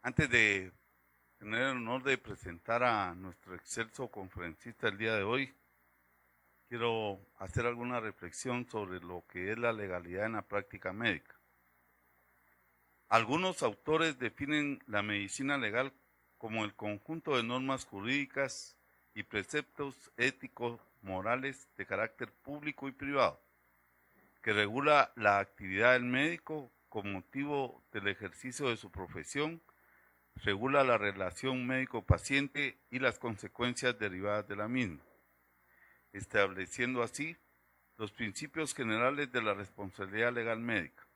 Antes de tener el honor de presentar a nuestro excelso conferencista el día de hoy, quiero hacer alguna reflexión sobre lo que es la legalidad en la práctica médica. Algunos autores definen la medicina legal como el conjunto de normas jurídicas y preceptos éticos, morales de carácter público y privado, que regula la actividad del médico con motivo del ejercicio de su profesión, regula la relación médico-paciente y las consecuencias derivadas de la misma, estableciendo así los principios generales de la responsabilidad legal médica.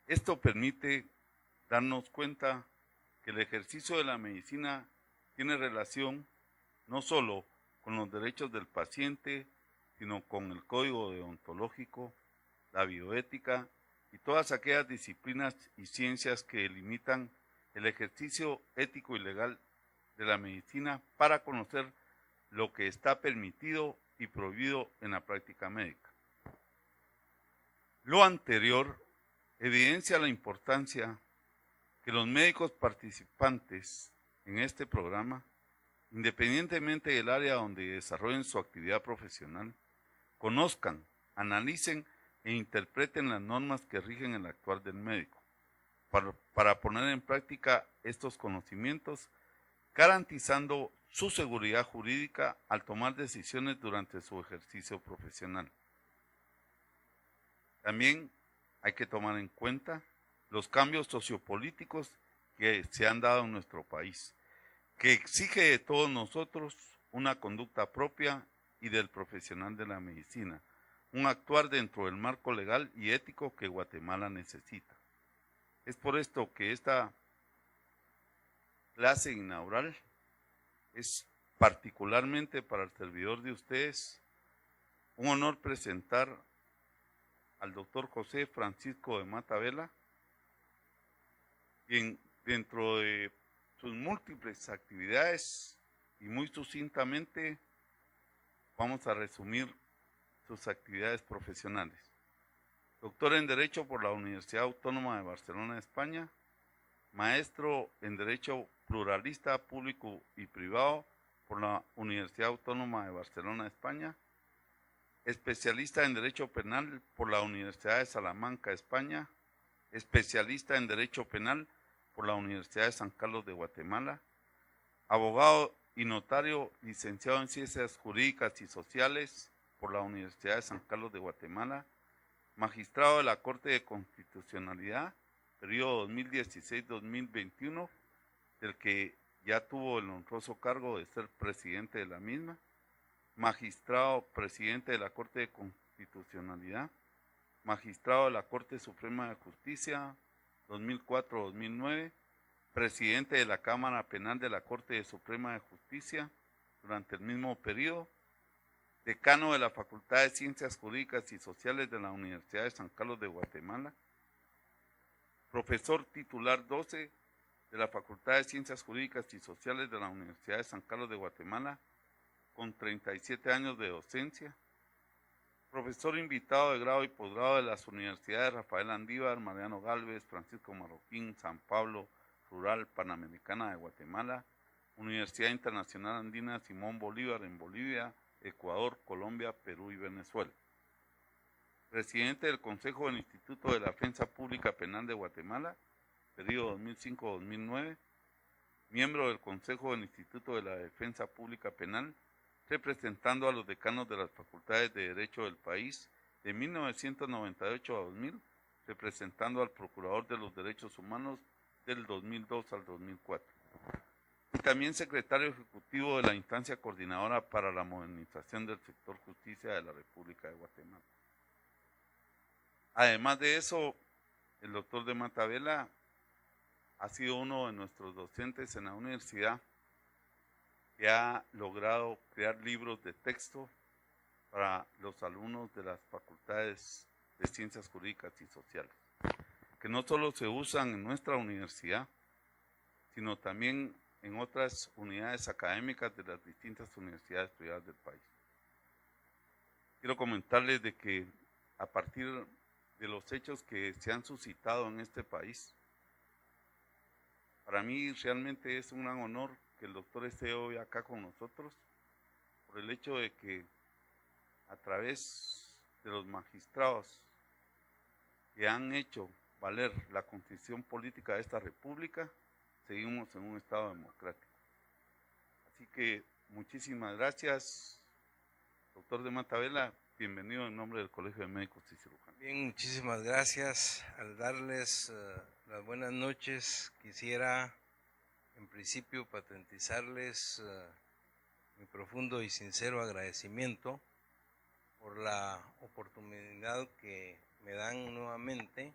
Esto permite darnos cuenta que el ejercicio de la medicina tiene relación no solo con los derechos del paciente, sino con el código deontológico, la bioética y todas aquellas disciplinas y ciencias que limitan el ejercicio ético y legal de la medicina para conocer lo que está permitido y prohibido en la práctica médica. Lo anterior evidencia la importancia que los médicos participantes en este programa, independientemente del área donde desarrollen su actividad profesional, conozcan, analicen e interpreten las normas que rigen el actuar del médico, para poner en práctica estos conocimientos, garantizando su seguridad jurídica al tomar decisiones durante su ejercicio profesional. También hay que tomar en cuenta los cambios sociopolíticos que se han dado en nuestro país, que exige de todos nosotros una conducta propia y del profesional de la medicina, un actuar dentro del marco legal y ético que Guatemala necesita. Es por esto que esta clase inaugural es particularmente para el servidor de ustedes un honor presentar al doctor José Francisco de Mata Vela, quien dentro de sus múltiples actividades y muy sucintamente vamos a resumir sus actividades profesionales. Doctor en Derecho por la Universidad Autónoma de Barcelona, España, maestro en Derecho Pluralista Público y Privado por la Universidad Autónoma de Barcelona, España, especialista en Derecho Penal por la Universidad de Salamanca, España, especialista en Derecho Penal por la Universidad de San Carlos de Guatemala, abogado y notario licenciado en Ciencias Jurídicas y Sociales por la Universidad de San Carlos de Guatemala, magistrado de la Corte de Constitucionalidad, periodo 2016-2021, del que ya tuvo el honroso cargo de ser presidente de la misma, magistrado presidente de la Corte de Constitucionalidad, magistrado de la Corte Suprema de Justicia 2004-2009, presidente de la Cámara Penal de la Corte Suprema de Justicia durante el mismo periodo, decano de la Facultad de Ciencias Jurídicas y Sociales de la Universidad de San Carlos de Guatemala, profesor titular 12 de la Facultad de Ciencias Jurídicas y Sociales de la Universidad de San Carlos de Guatemala, con 37 años de docencia, profesor invitado de grado y posgrado de las universidades Rafael Andívar, Mariano Gálvez, Francisco Marroquín, San Pablo, Rural Panamericana de Guatemala, Universidad Internacional Andina Simón Bolívar en Bolivia, Ecuador, Colombia, Perú y Venezuela. Presidente del Consejo del Instituto de la Defensa Pública Penal de Guatemala, periodo 2005-2009, miembro del Consejo del Instituto de la Defensa Pública Penal, representando a los decanos de las facultades de Derecho del país de 1998 a 2000, representando al Procurador de los Derechos Humanos del 2002 al 2004. Y también secretario ejecutivo de la instancia coordinadora para la modernización del sector justicia de la República de Guatemala. Además de eso, el doctor de Mata Vela ha sido uno de nuestros docentes en la universidad que ha logrado crear libros de texto para los alumnos de las facultades de Ciencias Jurídicas y Sociales, que no solo se usan en nuestra universidad, sino también en otras unidades académicas de las distintas universidades privadas del país. Quiero comentarles de que a partir de los hechos que se han suscitado en este país, Para mí realmente es un gran honor que el doctor esté hoy acá con nosotros, por el hecho de que a través de los magistrados que han hecho valer la constitución política de esta república, seguimos en un estado democrático. Así que muchísimas gracias, doctor de Matavela, bienvenido en nombre del Colegio de Médicos y Cirujanos. Bien, muchísimas gracias. Al darles las buenas noches, quisiera en principio patentizarles mi profundo y sincero agradecimiento por la oportunidad que me dan nuevamente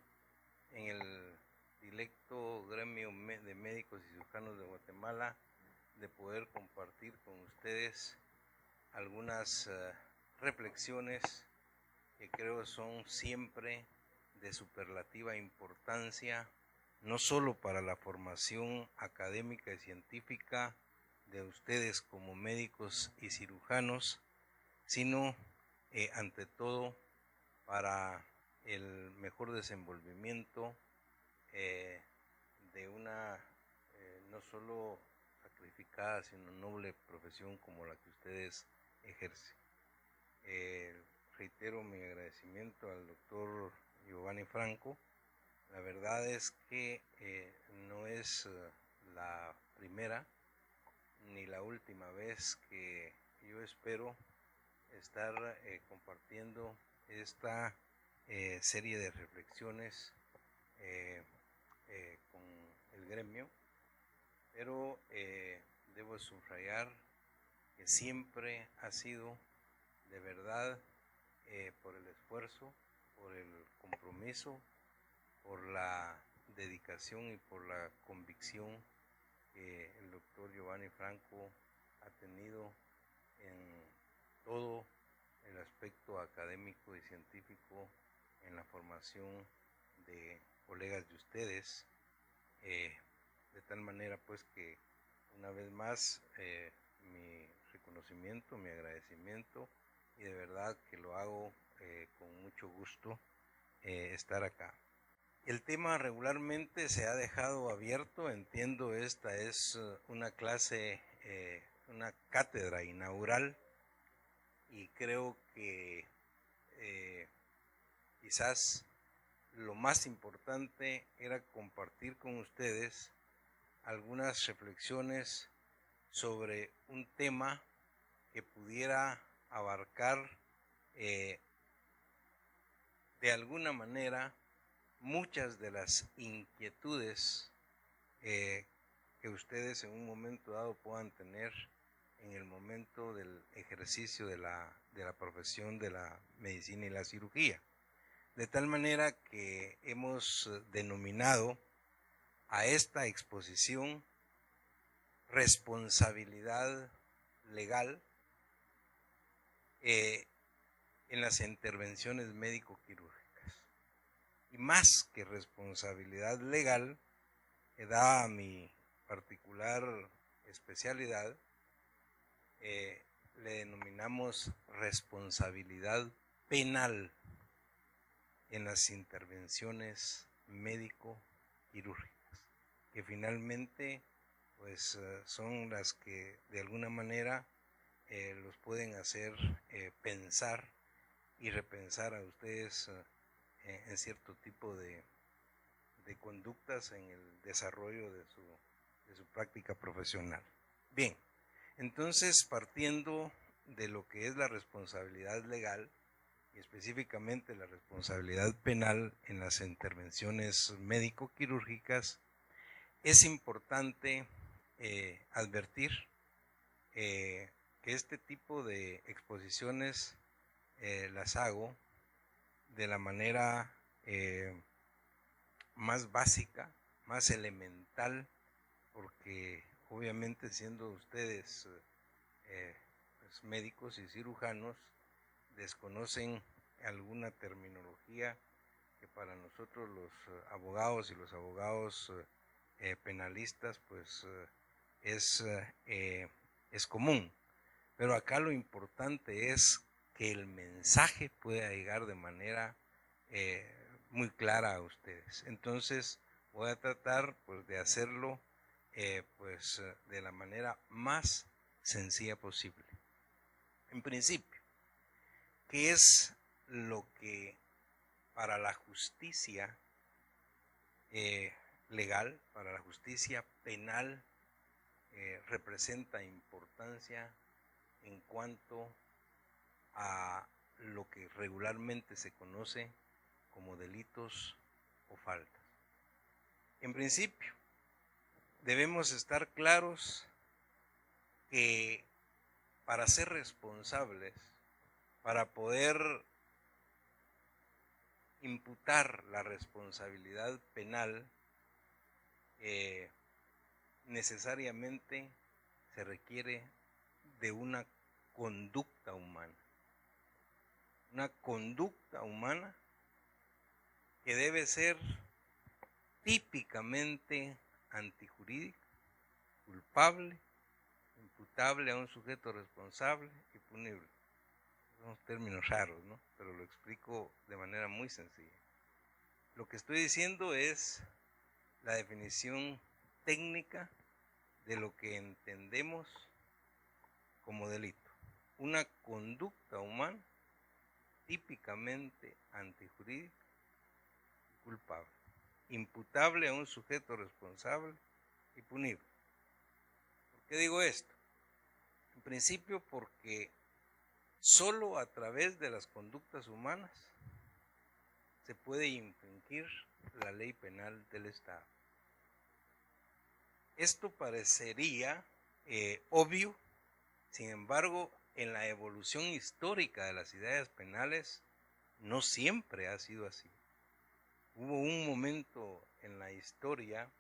en el directo gremio de médicos y cirujanos de Guatemala de poder compartir con ustedes algunas reflexiones que creo son siempre de superlativa importancia, no solo para la formación académica y científica de ustedes como médicos y cirujanos, sino ante todo para el mejor desenvolvimiento de una no solo sacrificada, sino noble profesión como la que ustedes ejercen. Reitero mi agradecimiento al doctor Giovanni Franco. La verdad es que no es la primera ni la última vez que yo espero estar compartiendo esta serie de reflexiones con el gremio, pero debo subrayar que siempre ha sido de verdad por el esfuerzo, por el compromiso, por la dedicación y por la convicción que el doctor Giovanni Franco ha tenido en todo el aspecto académico y científico en la formación de colegas de ustedes, de tal manera pues que una vez más mi reconocimiento, mi agradecimiento, y de verdad que lo hago con mucho gusto estar acá. El tema regularmente se ha dejado abierto, entiendo esta es una clase, una cátedra inaugural, y creo que quizás lo más importante era compartir con ustedes algunas reflexiones sobre un tema que pudiera abarcar de alguna manera muchas de las inquietudes que ustedes en un momento dado puedan tener en el momento del ejercicio de la profesión de la medicina y la cirugía. De tal manera que hemos denominado a esta exposición responsabilidad legal en las intervenciones médico-quirúrgicas. Y más que responsabilidad legal, que da a mi particular especialidad, le denominamos responsabilidad penal en las intervenciones médico-quirúrgicas, que finalmente pues son las que de alguna manera los pueden hacer pensar y repensar a ustedes en cierto tipo de conductas en el desarrollo de su práctica profesional. Bien, entonces partiendo de lo que es la responsabilidad legal y específicamente la responsabilidad penal en las intervenciones médico-quirúrgicas, es importante advertir que este tipo de exposiciones las hago de la manera más básica, más elemental, porque obviamente siendo ustedes pues médicos y cirujanos, desconocen alguna terminología que para nosotros los abogados y los abogados penalistas pues es común. Pero acá lo importante es que el mensaje pueda llegar de manera muy clara a ustedes. Entonces voy a tratar pues de hacerlo de la manera más sencilla posible. En principio, ¿qué es lo que para la justicia legal, para la justicia penal, representa importancia en cuanto a lo que regularmente se conoce como delitos o faltas? En principio, debemos estar claros que para ser responsables, para poder imputar la responsabilidad penal, necesariamente se requiere de una conducta humana. Una conducta humana que debe ser típicamente antijurídica, culpable, imputable a un sujeto responsable y punible. Son términos raros, ¿no? Pero lo explico de manera muy sencilla. Lo que estoy diciendo es la definición técnica de lo que entendemos como delito. Una conducta humana típicamente antijurídica y culpable, imputable a un sujeto responsable y punible. ¿Por qué digo esto? En principio porque solo a través de las conductas humanas se puede infringir la ley penal del Estado. Esto parecería obvio, sin embargo, en la evolución histórica de las ideas penales no siempre ha sido así. Hubo un momento en la historia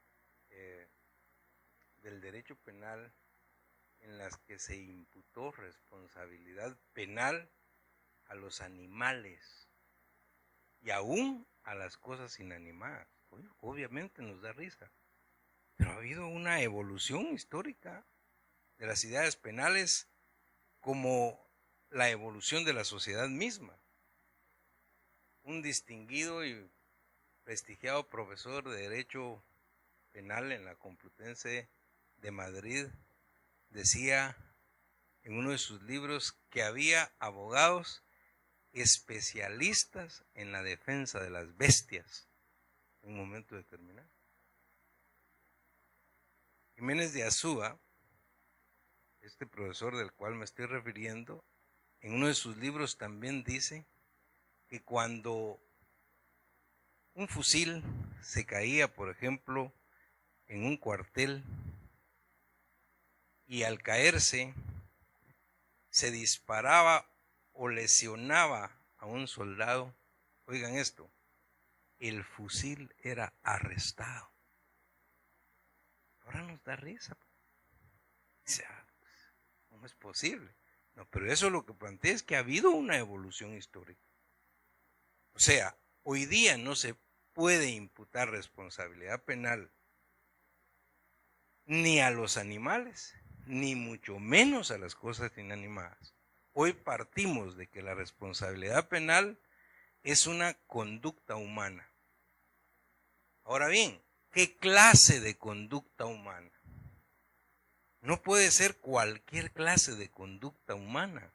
del derecho penal en las que se imputó responsabilidad penal a los animales y aún a las cosas inanimadas. Obviamente nos da risa, pero ha habido una evolución histórica de las ideas penales como la evolución de la sociedad misma. Un distinguido y prestigiado profesor de Derecho Penal en la Complutense de Madrid decía en uno de sus libros que había abogados especialistas en la defensa de las bestias en un momento determinado. Jiménez de Azúa, este profesor del cual me estoy refiriendo, en uno de sus libros también dice que cuando un fusil se caía, por ejemplo, en un cuartel y al caerse se disparaba o lesionaba a un soldado, oigan esto, el fusil era arrestado. Ahora nos da risa. O sea, ¿cómo es posible? No, pero eso lo que plantea es que ha habido una evolución histórica. O sea, hoy día no se puede imputar responsabilidad penal ni a los animales, ni mucho menos a las cosas inanimadas. Hoy partimos de que la responsabilidad penal es una conducta humana. Ahora bien, ¿qué clase de conducta humana? No puede ser cualquier clase de conducta humana.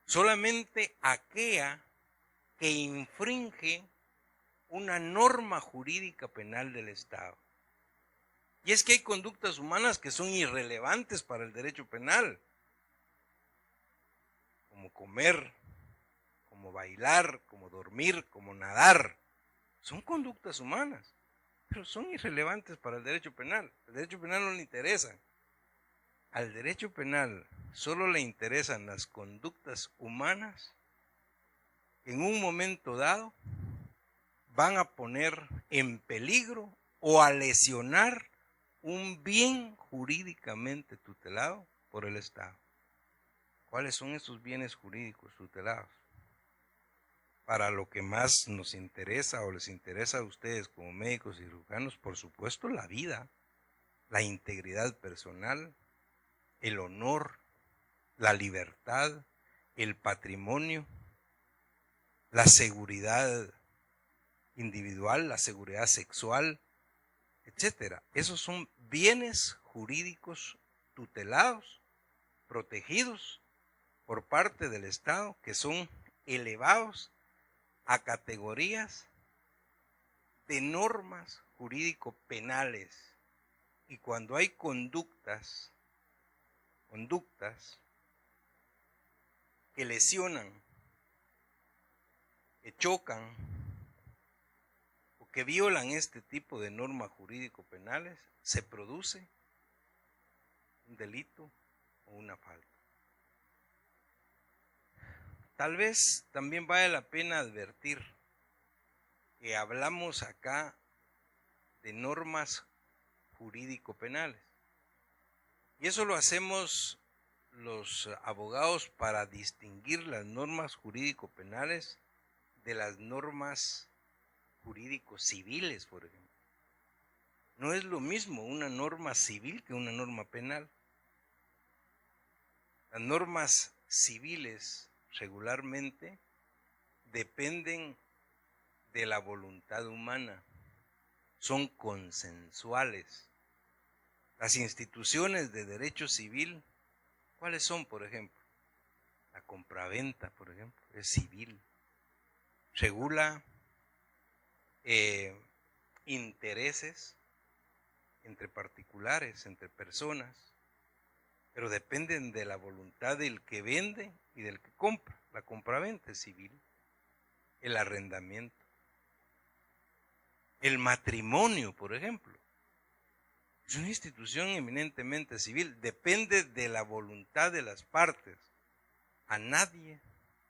Solamente aquella que infringe una norma jurídica penal del Estado. Y es que hay conductas humanas que son irrelevantes para el derecho penal, como comer, como bailar, como dormir, como nadar. Son conductas humanas, pero son irrelevantes para el derecho penal. El derecho penal no le interesa. Al derecho penal solo le interesan las conductas humanas que en un momento dado van a poner en peligro o a lesionar un bien jurídicamente tutelado por el Estado. ¿Cuáles son esos bienes jurídicos tutelados? Para lo que más nos interesa o les interesa a ustedes como médicos y cirujanos, por supuesto, la vida, la integridad personal, el honor, la libertad, el patrimonio, la seguridad individual, la seguridad sexual, etcétera. Esos son bienes jurídicos tutelados, protegidos por parte del Estado, que son elevados a categorías de normas jurídico-penales. Y cuando hay conductas que lesionan, que chocan o que violan este tipo de normas jurídico-penales, se produce un delito o una falta. Tal vez también vale la pena advertir que hablamos acá de normas jurídico-penales. Y eso lo hacemos los abogados para distinguir las normas jurídico-penales de las normas jurídico-civiles, por ejemplo. No es lo mismo una norma civil que una norma penal. Las normas civiles regularmente dependen de la voluntad humana, son consensuales. Las instituciones de derecho civil, ¿cuáles son, por ejemplo? La compraventa, por ejemplo, es civil. Regula intereses entre particulares, entre personas, pero dependen de la voluntad del que vende y del que compra. La compraventa es civil. El arrendamiento. El matrimonio, por ejemplo, es una institución eminentemente civil, depende de la voluntad de las partes. A nadie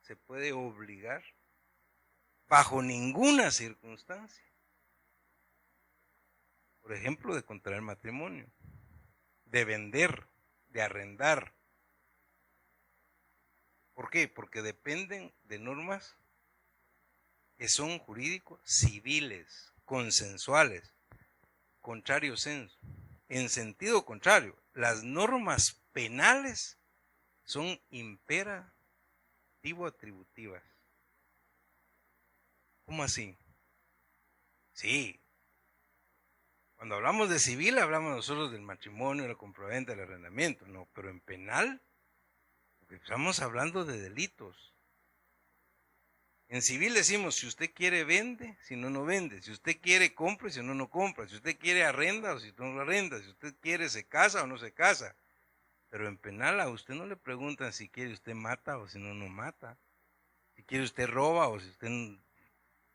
se puede obligar bajo ninguna circunstancia, por ejemplo, de contraer matrimonio, de vender, de arrendar. ¿Por qué? Porque dependen de normas que son jurídicos civiles, consensuales, contrario sensu. En sentido contrario, las normas penales son imperativo-atributivas. ¿Cómo así? Sí. Cuando hablamos de civil, hablamos nosotros del matrimonio, la compraventa, del arrendamiento. No, pero en penal, porque estamos hablando de delitos. En civil decimos, si usted quiere, vende, si no, no vende. Si usted quiere, compre, si no, no compra. Si usted quiere, arrenda o si no, no arrenda. Si usted quiere, se casa o no se casa. Pero en penal a usted no le preguntan si quiere usted mata o si no, no mata. Si quiere usted roba o si usted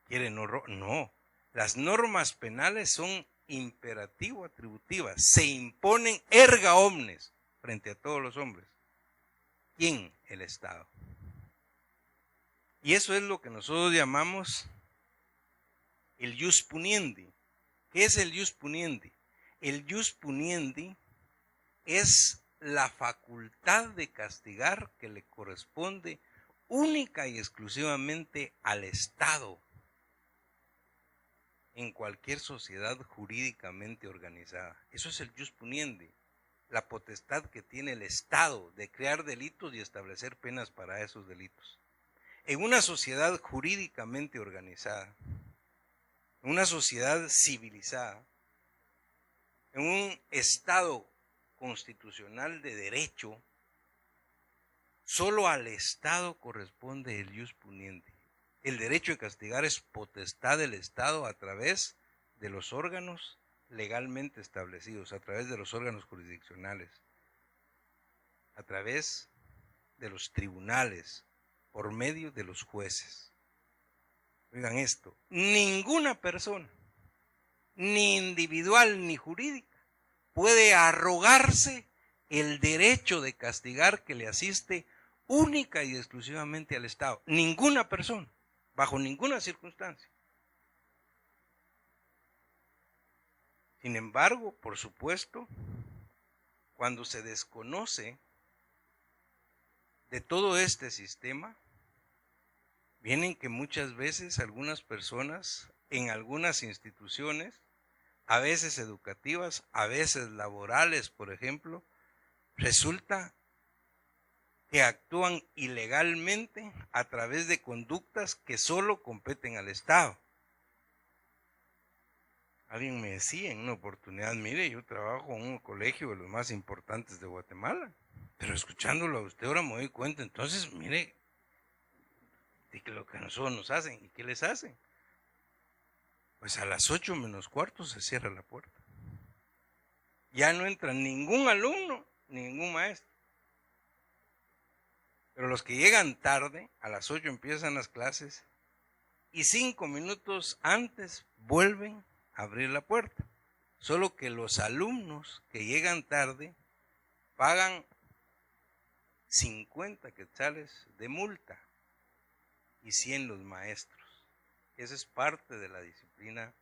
quiere no roba. No, las normas penales son imperativo-atributivas. Se imponen erga omnes frente a todos los hombres. ¿Quién? El Estado. Y eso es lo que nosotros llamamos el ius puniendi. ¿Qué es el ius puniendi? El ius puniendi es la facultad de castigar que le corresponde única y exclusivamente al Estado en cualquier sociedad jurídicamente organizada. Eso es el ius puniendi, la potestad que tiene el Estado de crear delitos y establecer penas para esos delitos. En una sociedad jurídicamente organizada, en una sociedad civilizada, en un Estado constitucional de derecho, solo al Estado corresponde el ius puniendi. El derecho de castigar es potestad del Estado a través de los órganos legalmente establecidos, a través de los órganos jurisdiccionales, a través de los tribunales, por medio de los jueces. Oigan esto, ninguna persona, ni individual ni jurídica, puede arrogarse el derecho de castigar que le asiste única y exclusivamente al Estado. Ninguna persona, bajo ninguna circunstancia. Sin embargo, por supuesto, cuando se desconoce de todo este sistema, vienen que muchas veces algunas personas en algunas instituciones, a veces educativas, a veces laborales, por ejemplo, resulta que actúan ilegalmente a través de conductas que solo competen al Estado. Alguien me decía en una oportunidad, mire, yo trabajo en un colegio de los más importantes de Guatemala, pero escuchándolo a usted ahora me doy cuenta, entonces, mire, de que lo que a nosotros nos hacen, ¿y qué les hacen? Pues a las 8 menos cuarto se cierra la puerta. Ya no entra ningún alumno, ningún maestro. Pero los que llegan tarde, a las 8 empiezan las clases y 5 minutos antes vuelven a abrir la puerta. Solo que los alumnos que llegan tarde pagan 50 quetzales de multa y 100 los maestros. Esa es parte de la disciplina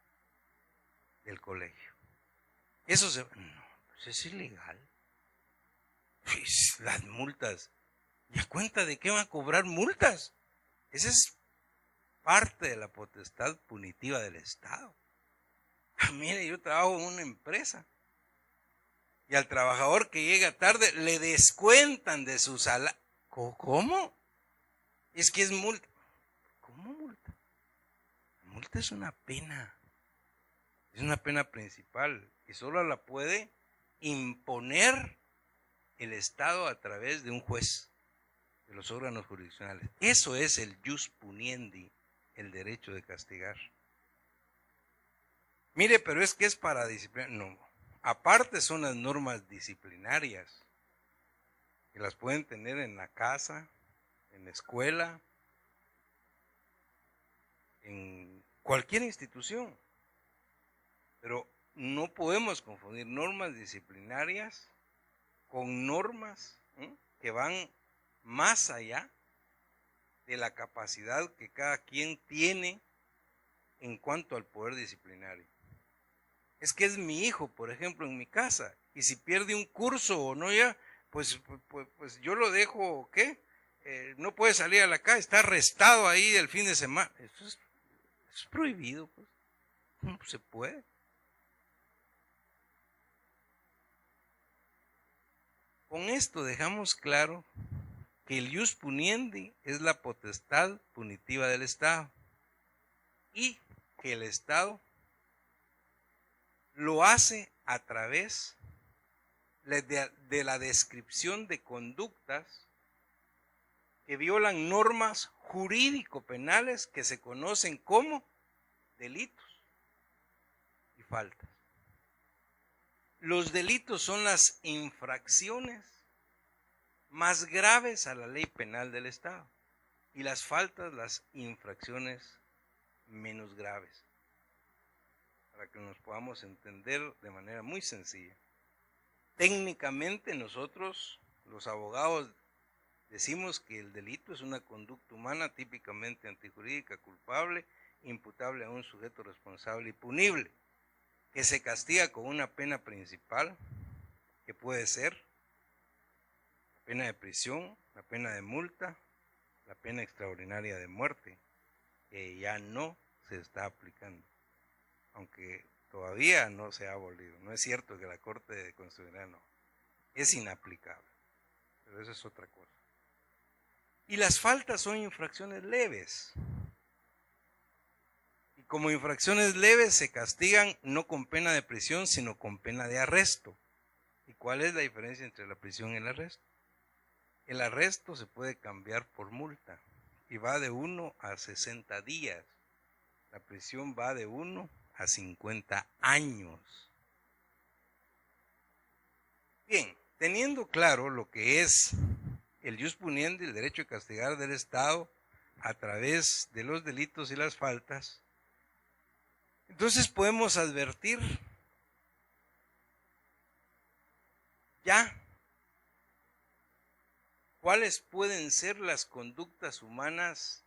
del colegio. Eso no, pues es ilegal. Pues las multas. ¿Y a cuenta de qué van a cobrar multas? Esa es parte de la potestad punitiva del Estado. Mire, yo trabajo en una empresa y al trabajador que llega tarde le descuentan de su salario. ¿Cómo? Es que es multa. ¿Cómo multa? La multa es una pena. Es una pena principal y solo la puede imponer el Estado a través de un juez, de los órganos jurisdiccionales. Eso es el jus puniendi, el derecho de castigar. Mire, pero es que es para disciplinar. No, aparte son las normas disciplinarias, que las pueden tener en la casa, en la escuela, en cualquier institución. Pero no podemos confundir normas disciplinarias con normas que van más allá de la capacidad que cada quien tiene en cuanto al poder disciplinario. Es que es mi hijo, por ejemplo, en mi casa, y si pierde un curso o no ya, pues yo lo dejo, ¿qué? No puede salir a la calle, está arrestado ahí el fin de semana. Eso es prohibido, pues. No se puede. Con esto dejamos claro que el jus puniendi es la potestad punitiva del Estado y que el Estado lo hace a través de la descripción de conductas que violan normas jurídico-penales que se conocen como delitos y faltas. Los delitos son las infracciones más graves a la ley penal del Estado y las faltas las infracciones menos graves, para que nos podamos entender de manera muy sencilla. Técnicamente nosotros, los abogados, decimos que el delito es una conducta humana típicamente antijurídica, culpable, imputable a un sujeto responsable y punible, que se castiga con una pena principal, que puede ser la pena de prisión, la pena de multa, la pena extraordinaria de muerte, que ya no se está aplicando, aunque todavía no se ha abolido. No es cierto que la Corte Constitucional no, es inaplicable, pero eso es otra cosa. Y las faltas son infracciones leves. Y como infracciones leves se castigan no con pena de prisión, sino con pena de arresto. ¿Y cuál es la diferencia entre la prisión y el arresto? El arresto se puede cambiar por multa y va de 1 a 60 días. La prisión va de 1 a 50 años. Bien, teniendo claro lo que es el jus puniendi, el derecho de castigar del Estado a través de los delitos y las faltas, entonces podemos advertir ya cuáles pueden ser las conductas humanas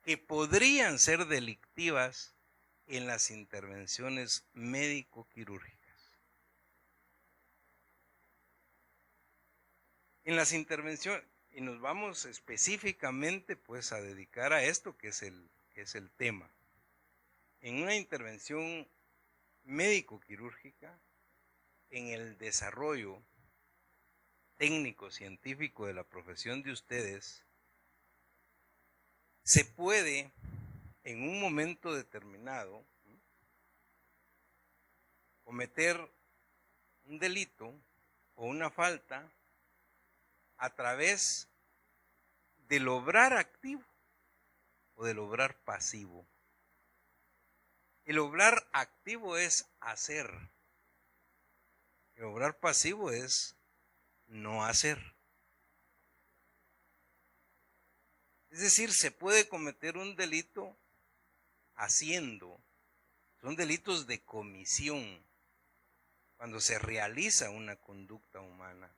que podrían ser delictivas en las intervenciones médico-quirúrgicas. En las intervenciones, y nos vamos específicamente pues a dedicar a esto que es el tema. En una intervención médico-quirúrgica, en el desarrollo técnico-científico de la profesión de ustedes, se puede en un momento determinado cometer un delito o una falta a través del obrar activo o del obrar pasivo. El obrar activo es hacer. El obrar pasivo es no hacer. Es decir, se puede cometer un delito haciendo. Son delitos de comisión cuando se realiza una conducta humana.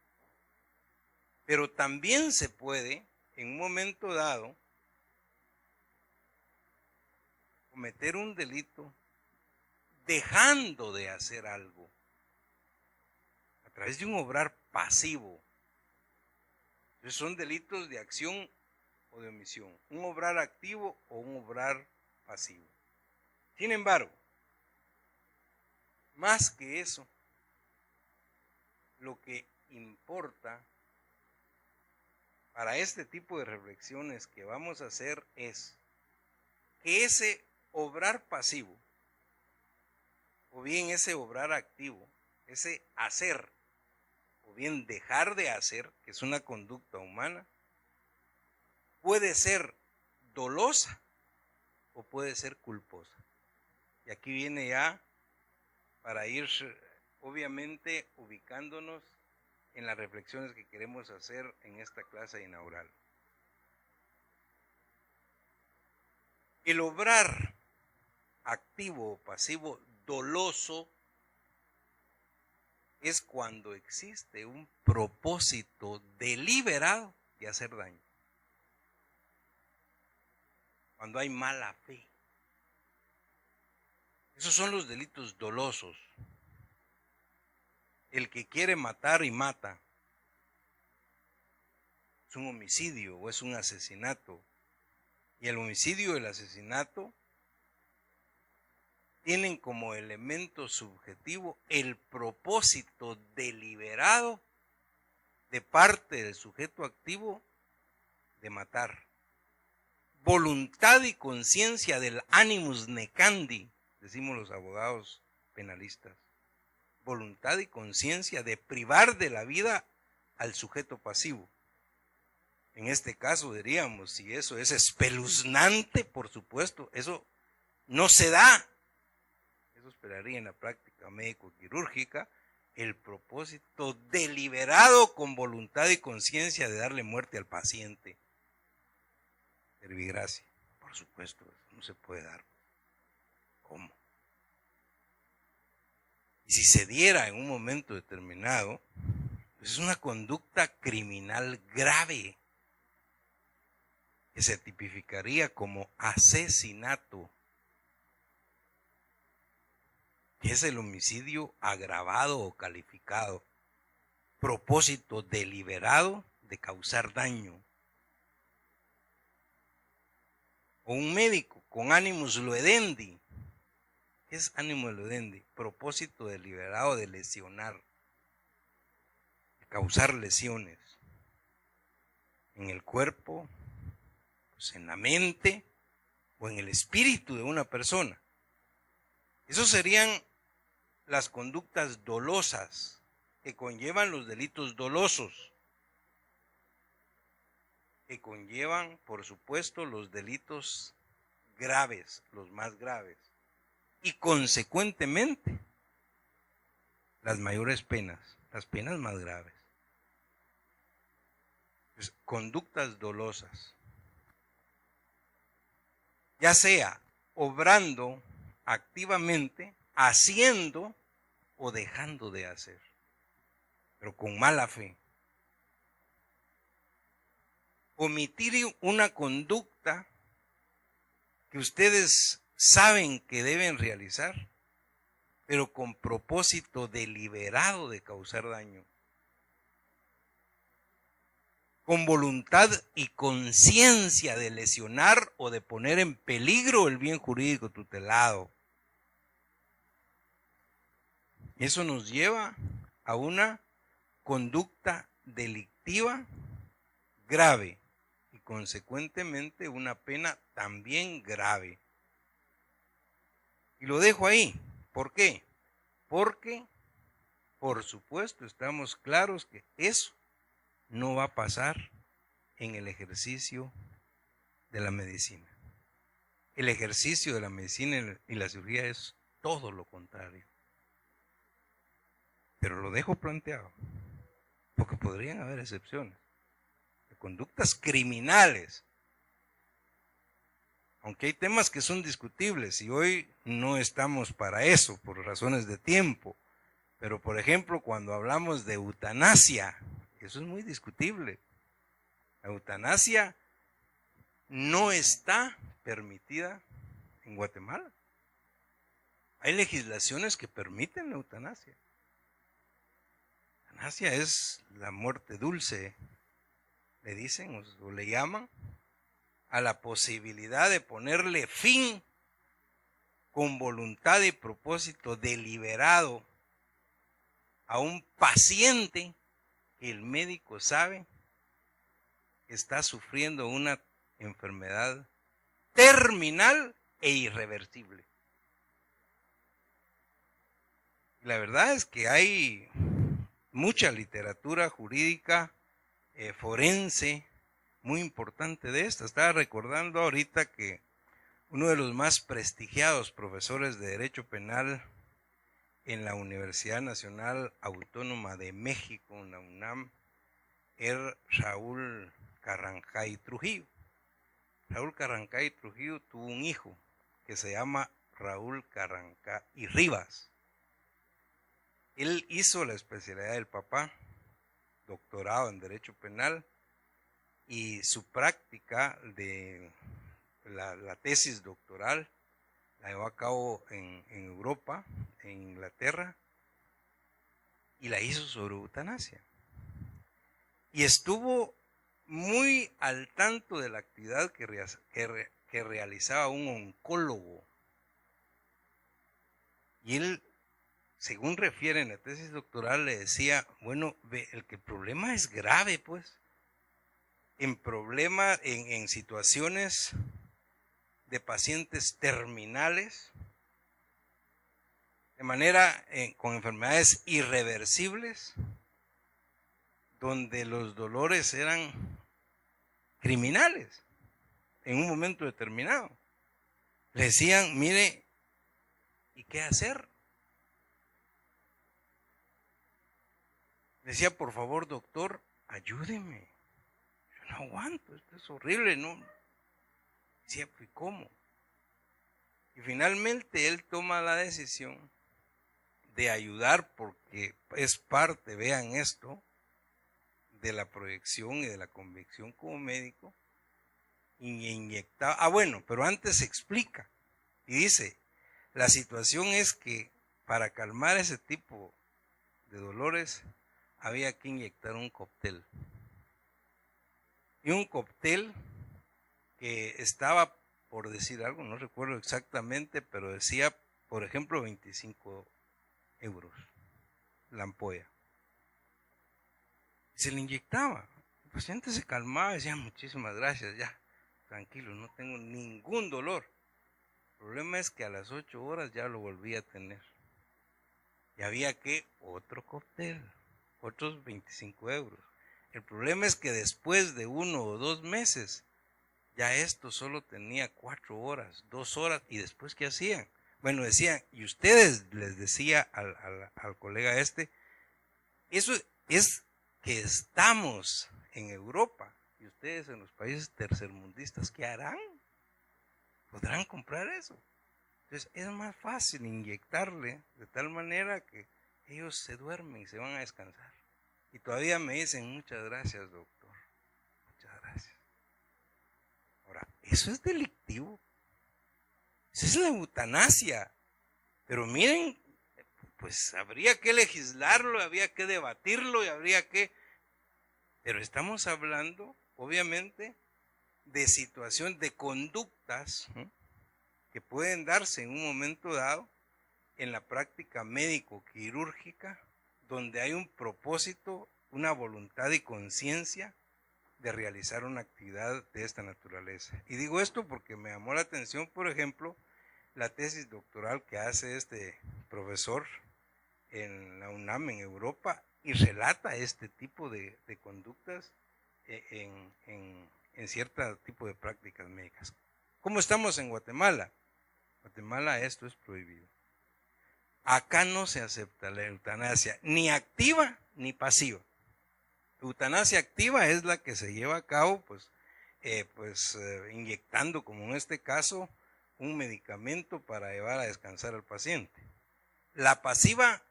Pero también se puede, en un momento dado, cometer un delito dejando de hacer algo a través de un obrar pasivo. Entonces son delitos de acción o de omisión, un obrar activo o un obrar pasivo. Sin embargo, más que eso, lo que importa para este tipo de reflexiones que vamos a hacer es que ese obrar pasivo, o bien ese obrar activo, ese hacer, o bien dejar de hacer, que es una conducta humana, puede ser dolosa o puede ser culposa. Y aquí viene ya para ir obviamente ubicándonos en las reflexiones que queremos hacer en esta clase inaugural. El obrar activo o pasivo doloso es cuando existe un propósito deliberado de hacer daño. Cuando hay mala fe. Esos son los delitos dolosos. El que quiere matar y mata es un homicidio o es un asesinato. Y el homicidio y el asesinato tienen como elemento subjetivo el propósito deliberado de parte del sujeto activo de matar. Voluntad y conciencia del animus necandi, decimos los abogados penalistas. Voluntad y conciencia de privar de la vida al sujeto pasivo. En este caso diríamos, si eso es espeluznante, por supuesto, eso no se da. Eso esperaría en la práctica médico-quirúrgica el propósito deliberado con voluntad y conciencia de darle muerte al paciente. Verbigracia, por supuesto, eso no se puede dar. ¿Cómo? Y si se diera en un momento determinado, pues es una conducta criminal grave que se tipificaría como asesinato, que es el homicidio agravado o calificado, propósito deliberado de causar daño. O un médico con animus loedendi. ¿Qué es animus loedendi? Propósito deliberado de lesionar, de causar lesiones en el cuerpo, pues en la mente o en el espíritu de una persona. Esos serían las conductas dolosas que conllevan los delitos dolosos, que conllevan, por supuesto, los delitos graves, los más graves, y consecuentemente las mayores penas, las penas más graves. Pues, conductas dolosas, ya sea obrando activamente, haciendo o dejando de hacer, pero con mala fe. Omitir una conducta que ustedes saben que deben realizar, pero con propósito deliberado de causar daño. Con voluntad y conciencia de lesionar o de poner en peligro el bien jurídico tutelado. Eso nos lleva a una conducta delictiva grave y consecuentemente una pena también grave. Y lo dejo ahí. ¿Por qué? porque, por supuesto, estamos claros que eso no va a pasar en el ejercicio de la medicina. El ejercicio de la medicina y la cirugía es todo lo contrario. Pero lo dejo planteado, porque podrían haber excepciones de conductas criminales, aunque hay temas que son discutibles y hoy no estamos para eso por razones de tiempo. Pero por ejemplo, cuando hablamos de eutanasia, eso es muy discutible. La eutanasia no está permitida en Guatemala. Hay legislaciones que permiten la eutanasia. La eutanasia es la muerte dulce, le dicen o le llaman, a la posibilidad de ponerle fin con voluntad y propósito deliberado a un paciente que el médico sabe que está sufriendo una enfermedad terminal e irreversible. La verdad es que hay mucha literatura jurídica forense muy importante de esta. Estaba recordando ahorita que uno de los más prestigiados profesores de Derecho Penal en la Universidad Nacional Autónoma de México, en la UNAM, era Raúl Carrancay Trujillo. Raúl Carrancay Trujillo tuvo un hijo que se llama Raúl Carrancay Rivas. Él hizo la especialidad del papá, doctorado en Derecho Penal, y su práctica de la tesis doctoral la llevó a cabo en Europa, en Inglaterra, y la hizo sobre eutanasia. Y estuvo muy al tanto de la actividad que realizaba un oncólogo. Y él, según refiere en la tesis doctoral, le decía, bueno, el problema es grave, pues. En situaciones de pacientes terminales, de manera con enfermedades irreversibles, donde los dolores eran criminales en un momento determinado. Le decían, mire, ¿y qué hacer? Le decía, por favor, doctor, ayúdeme. Yo no aguanto, esto es horrible, ¿no? Decía, ¿y cómo? Y finalmente él toma la decisión de ayudar, porque es parte, vean esto, de la proyección y de la convicción como médico, y inyectaba. Bueno, pero antes explica y dice, la situación es que para calmar ese tipo de dolores había que inyectar un cóctel. Y un cóctel que estaba, por decir algo, no recuerdo exactamente, pero decía, por ejemplo, 25 euros la ampolla. Se le inyectaba. El paciente se calmaba y decía, muchísimas gracias, ya, tranquilo, no tengo ningún dolor. El problema es que a las 8 horas ya lo volví a tener. Y había que otro cóctel, otros 25 euros. El problema es que después de 1 o 2 meses, ya esto solo tenía 4 horas, 2 horas, y después ¿qué hacían? Bueno, decían, y ustedes, les decía al colega eso es que estamos en Europa, y ustedes en los países tercermundistas, ¿qué harán? ¿Podrán comprar eso? Entonces es más fácil inyectarle de tal manera que ellos se duermen y se van a descansar. Y todavía me dicen, muchas gracias, doctor, muchas gracias. Ahora, eso es delictivo. Esa es la eutanasia. Pero miren, pues habría que legislarlo, habría que debatirlo y habría que... Pero estamos hablando, obviamente, de situación, de conductas que pueden darse en un momento dado en la práctica médico-quirúrgica, donde hay un propósito, una voluntad y conciencia de realizar una actividad de esta naturaleza. Y digo esto porque me llamó la atención, por ejemplo, la tesis doctoral que hace este profesor en la UNAM en Europa y relata este tipo de conductas en cierto tipo de prácticas médicas. ¿Cómo estamos en Guatemala? En Guatemala esto es prohibido. Acá no se acepta la eutanasia, ni activa ni pasiva. Eutanasia activa es la que se lleva a cabo, inyectando, como en este caso, un medicamento para llevar a descansar al paciente. La pasiva,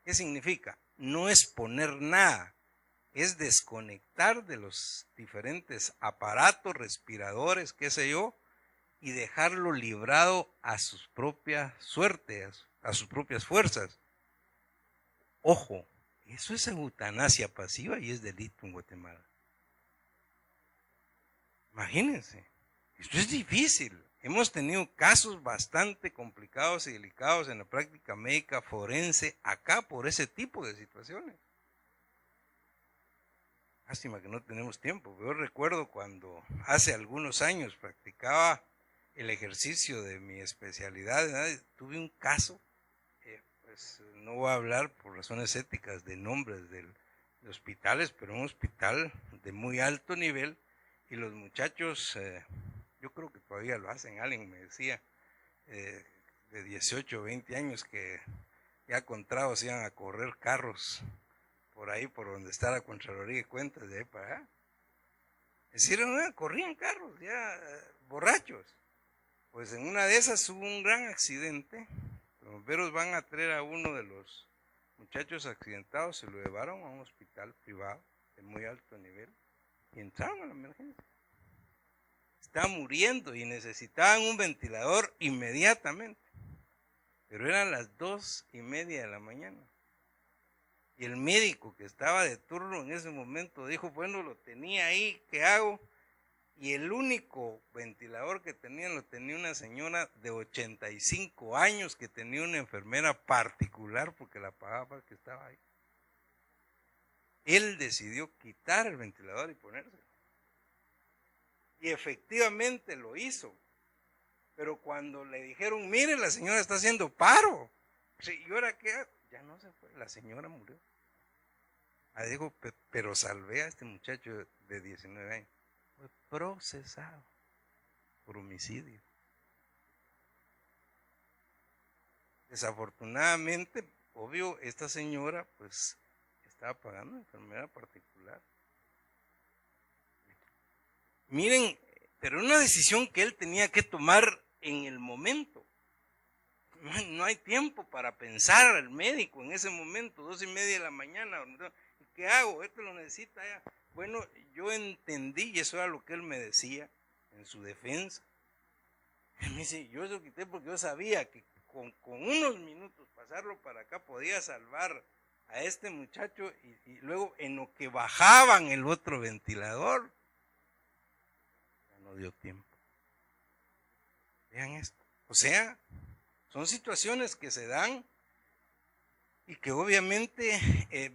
¿qué significa? No es poner nada, es desconectar de los diferentes aparatos, respiradores, qué sé yo, y dejarlo librado a sus propias suertes, a sus propias fuerzas. Ojo, eso es eutanasia pasiva y es delito en Guatemala. Imagínense, esto es difícil. Hemos tenido casos bastante complicados y delicados en la práctica médica forense acá por ese tipo de situaciones. Lástima que no tenemos tiempo. Yo recuerdo cuando hace algunos años practicaba el ejercicio de mi especialidad, ¿verdad? Tuve un caso, no voy a hablar por razones éticas de nombres de hospitales, pero un hospital de muy alto nivel, y los muchachos, yo creo que todavía lo hacen, alguien me decía, de 18 o 20 años que ya contrados iban a correr carros por ahí, por donde está la Contraloría de Cuentas, de ahí para allá. Es decir, corrían carros ya borrachos. Pues en una de esas hubo un gran accidente. Los bomberos van a traer a uno de los muchachos accidentados, se lo llevaron a un hospital privado de muy alto nivel y entraron a la emergencia. Estaba muriendo y necesitaban un ventilador inmediatamente. Pero eran las 2:30 de la mañana. Y el médico que estaba de turno en ese momento dijo, bueno, lo tenía ahí, ¿qué hago? Y el único ventilador que tenían lo tenía una señora de 85 años que tenía una enfermera particular porque la pagaba para que estaba ahí. Él decidió quitar el ventilador y ponérselo. Y efectivamente lo hizo. Pero cuando le dijeron, mire, la señora está haciendo paro. ¿Y ahora qué? Ya no se fue, la señora murió. Digo, pero salvé a este muchacho de 19 años. Fue procesado por homicidio. Desafortunadamente, obvio, esta señora pues estaba pagando una enfermedad particular. Miren, pero una decisión que él tenía que tomar en el momento. No hay tiempo para pensar al médico en ese momento, 2:30 de la mañana. ¿Qué hago? Esto lo necesita ya. Bueno, yo entendí, y eso era lo que él me decía en su defensa. Él me dice, yo eso quité porque yo sabía que con unos minutos pasarlo para acá podía salvar a este muchacho y luego en lo que bajaban el otro ventilador, ya no dio tiempo. Vean esto. O sea, son situaciones que se dan y que obviamente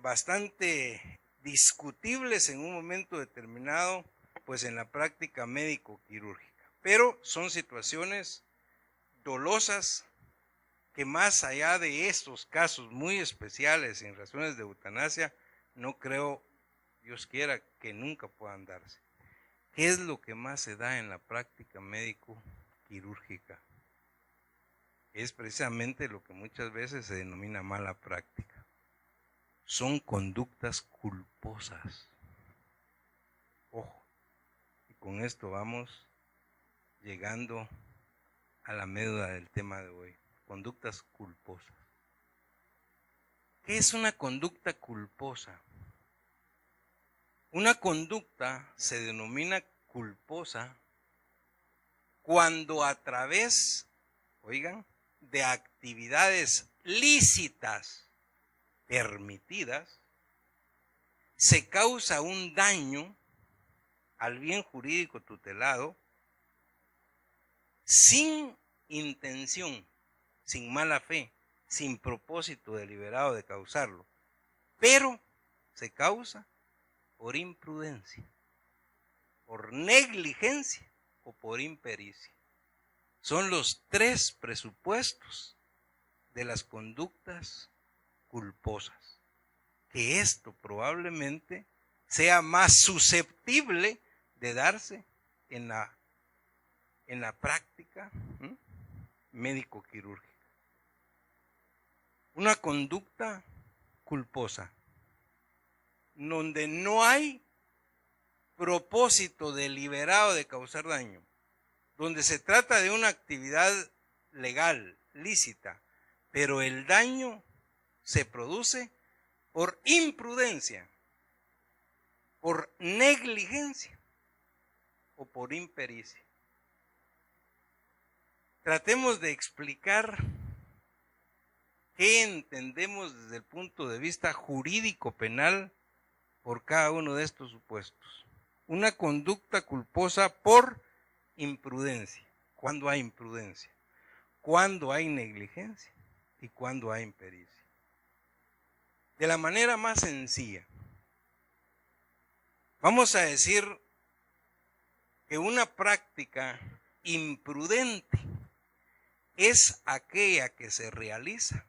bastante discutibles en un momento determinado, pues en la práctica médico-quirúrgica. Pero son situaciones dolosas que más allá de estos casos muy especiales en razones de eutanasia, no creo, Dios quiera, que nunca puedan darse. ¿Qué es lo que más se da en la práctica médico-quirúrgica? Es precisamente lo que muchas veces se denomina mala práctica. Son conductas culposas. Ojo, y con esto vamos llegando a la médula del tema de hoy. Conductas culposas. ¿Qué es una conducta culposa? Una conducta se denomina culposa cuando a través, oigan, de actividades lícitas permitidas, se causa un daño al bien jurídico tutelado sin intención, sin mala fe, sin propósito deliberado de causarlo, pero se causa por imprudencia, por negligencia o por impericia. Son los tres presupuestos de las conductas culposas. Que esto probablemente sea más susceptible de darse en la práctica médico-quirúrgica. Una conducta culposa, donde no hay propósito deliberado de causar daño, donde se trata de una actividad legal, lícita, pero el daño se produce por imprudencia, por negligencia o por impericia. Tratemos de explicar qué entendemos desde el punto de vista jurídico penal por cada uno de estos supuestos. Una conducta culposa por imprudencia. ¿Cuándo hay imprudencia? ¿Cuándo hay negligencia? ¿Y cuándo hay impericia? De la manera más sencilla, vamos a decir que una práctica imprudente es aquella que se realiza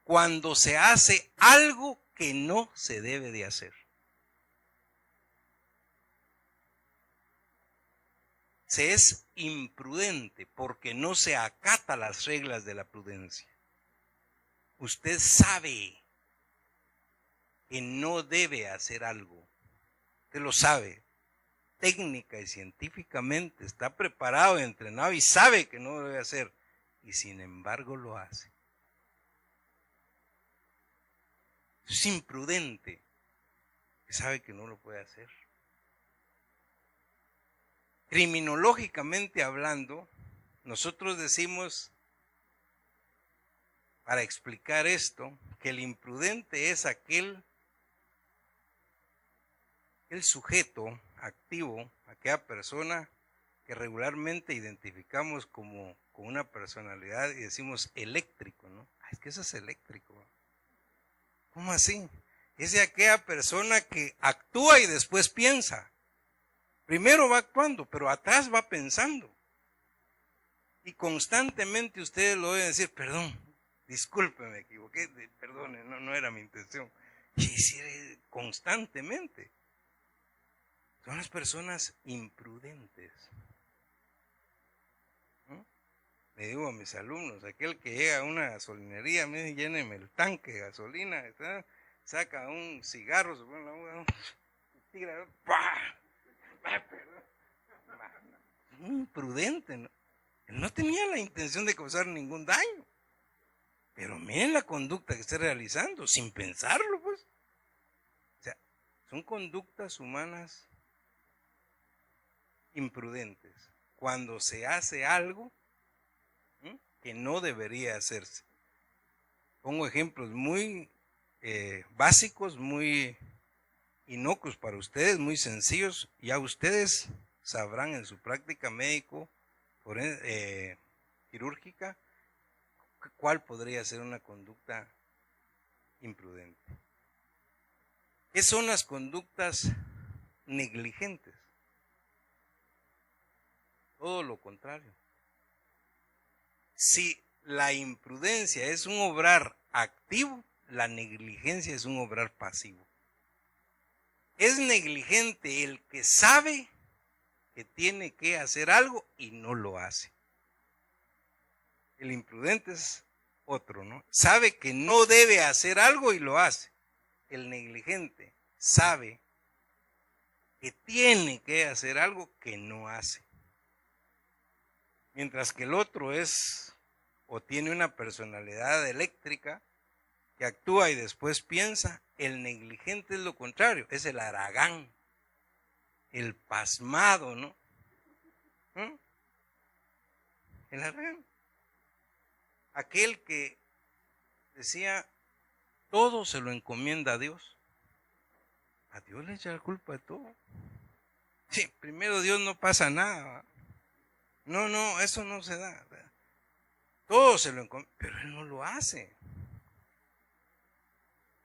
cuando se hace algo que no se debe de hacer. Se es imprudente porque no se acata las reglas de la prudencia. Usted sabe que no debe hacer algo. Usted lo sabe. Técnica y científicamente está preparado y entrenado y sabe que no debe hacer. Y sin embargo lo hace. Es imprudente. Que sabe que no lo puede hacer. Criminológicamente hablando, nosotros decimos, para explicar esto, que el imprudente es aquel sujeto activo, aquella persona que regularmente identificamos como con una personalidad y decimos eléctrico, ¿no? Es que eso es eléctrico. ¿Cómo así? Es de aquella persona que actúa y después piensa. Primero va actuando, pero atrás va pensando. Y constantemente ustedes lo deben decir, perdón, disculpe, me equivoqué, perdone, no era mi intención. Y constantemente. Son las personas imprudentes. Le digo a mis alumnos, aquel que llega a una gasolinería, me dice, lléneme el tanque de gasolina, saca un cigarro, se pone la boca, tira, ¡pah! Imprudente, ¿no? Él no tenía la intención de causar ningún daño. Pero miren la conducta que está realizando, sin pensarlo, pues. O sea, son conductas humanas imprudentes. Cuando se hace algo que no debería hacerse. Pongo ejemplos muy básicos, muy inocuos para ustedes, muy sencillos. Ya ustedes sabrán en su práctica quirúrgica cuál podría ser una conducta imprudente. ¿Qué son las conductas negligentes? Todo lo contrario. Si la imprudencia es un obrar activo, la negligencia es un obrar pasivo. Es negligente el que sabe que tiene que hacer algo y no lo hace. El imprudente es otro, ¿no? Sabe que no debe hacer algo y lo hace. El negligente sabe que tiene que hacer algo que no hace. Mientras que el otro es o tiene una personalidad eléctrica que actúa y después piensa, el negligente es lo contrario, es el haragán, el pasmado, ¿no? El haragán. Aquel que decía, todo se lo encomienda a Dios. A Dios le echa la culpa de todo. Sí, primero Dios no pasa nada. No, eso no se da. Todo se lo encomienda, pero Él no lo hace.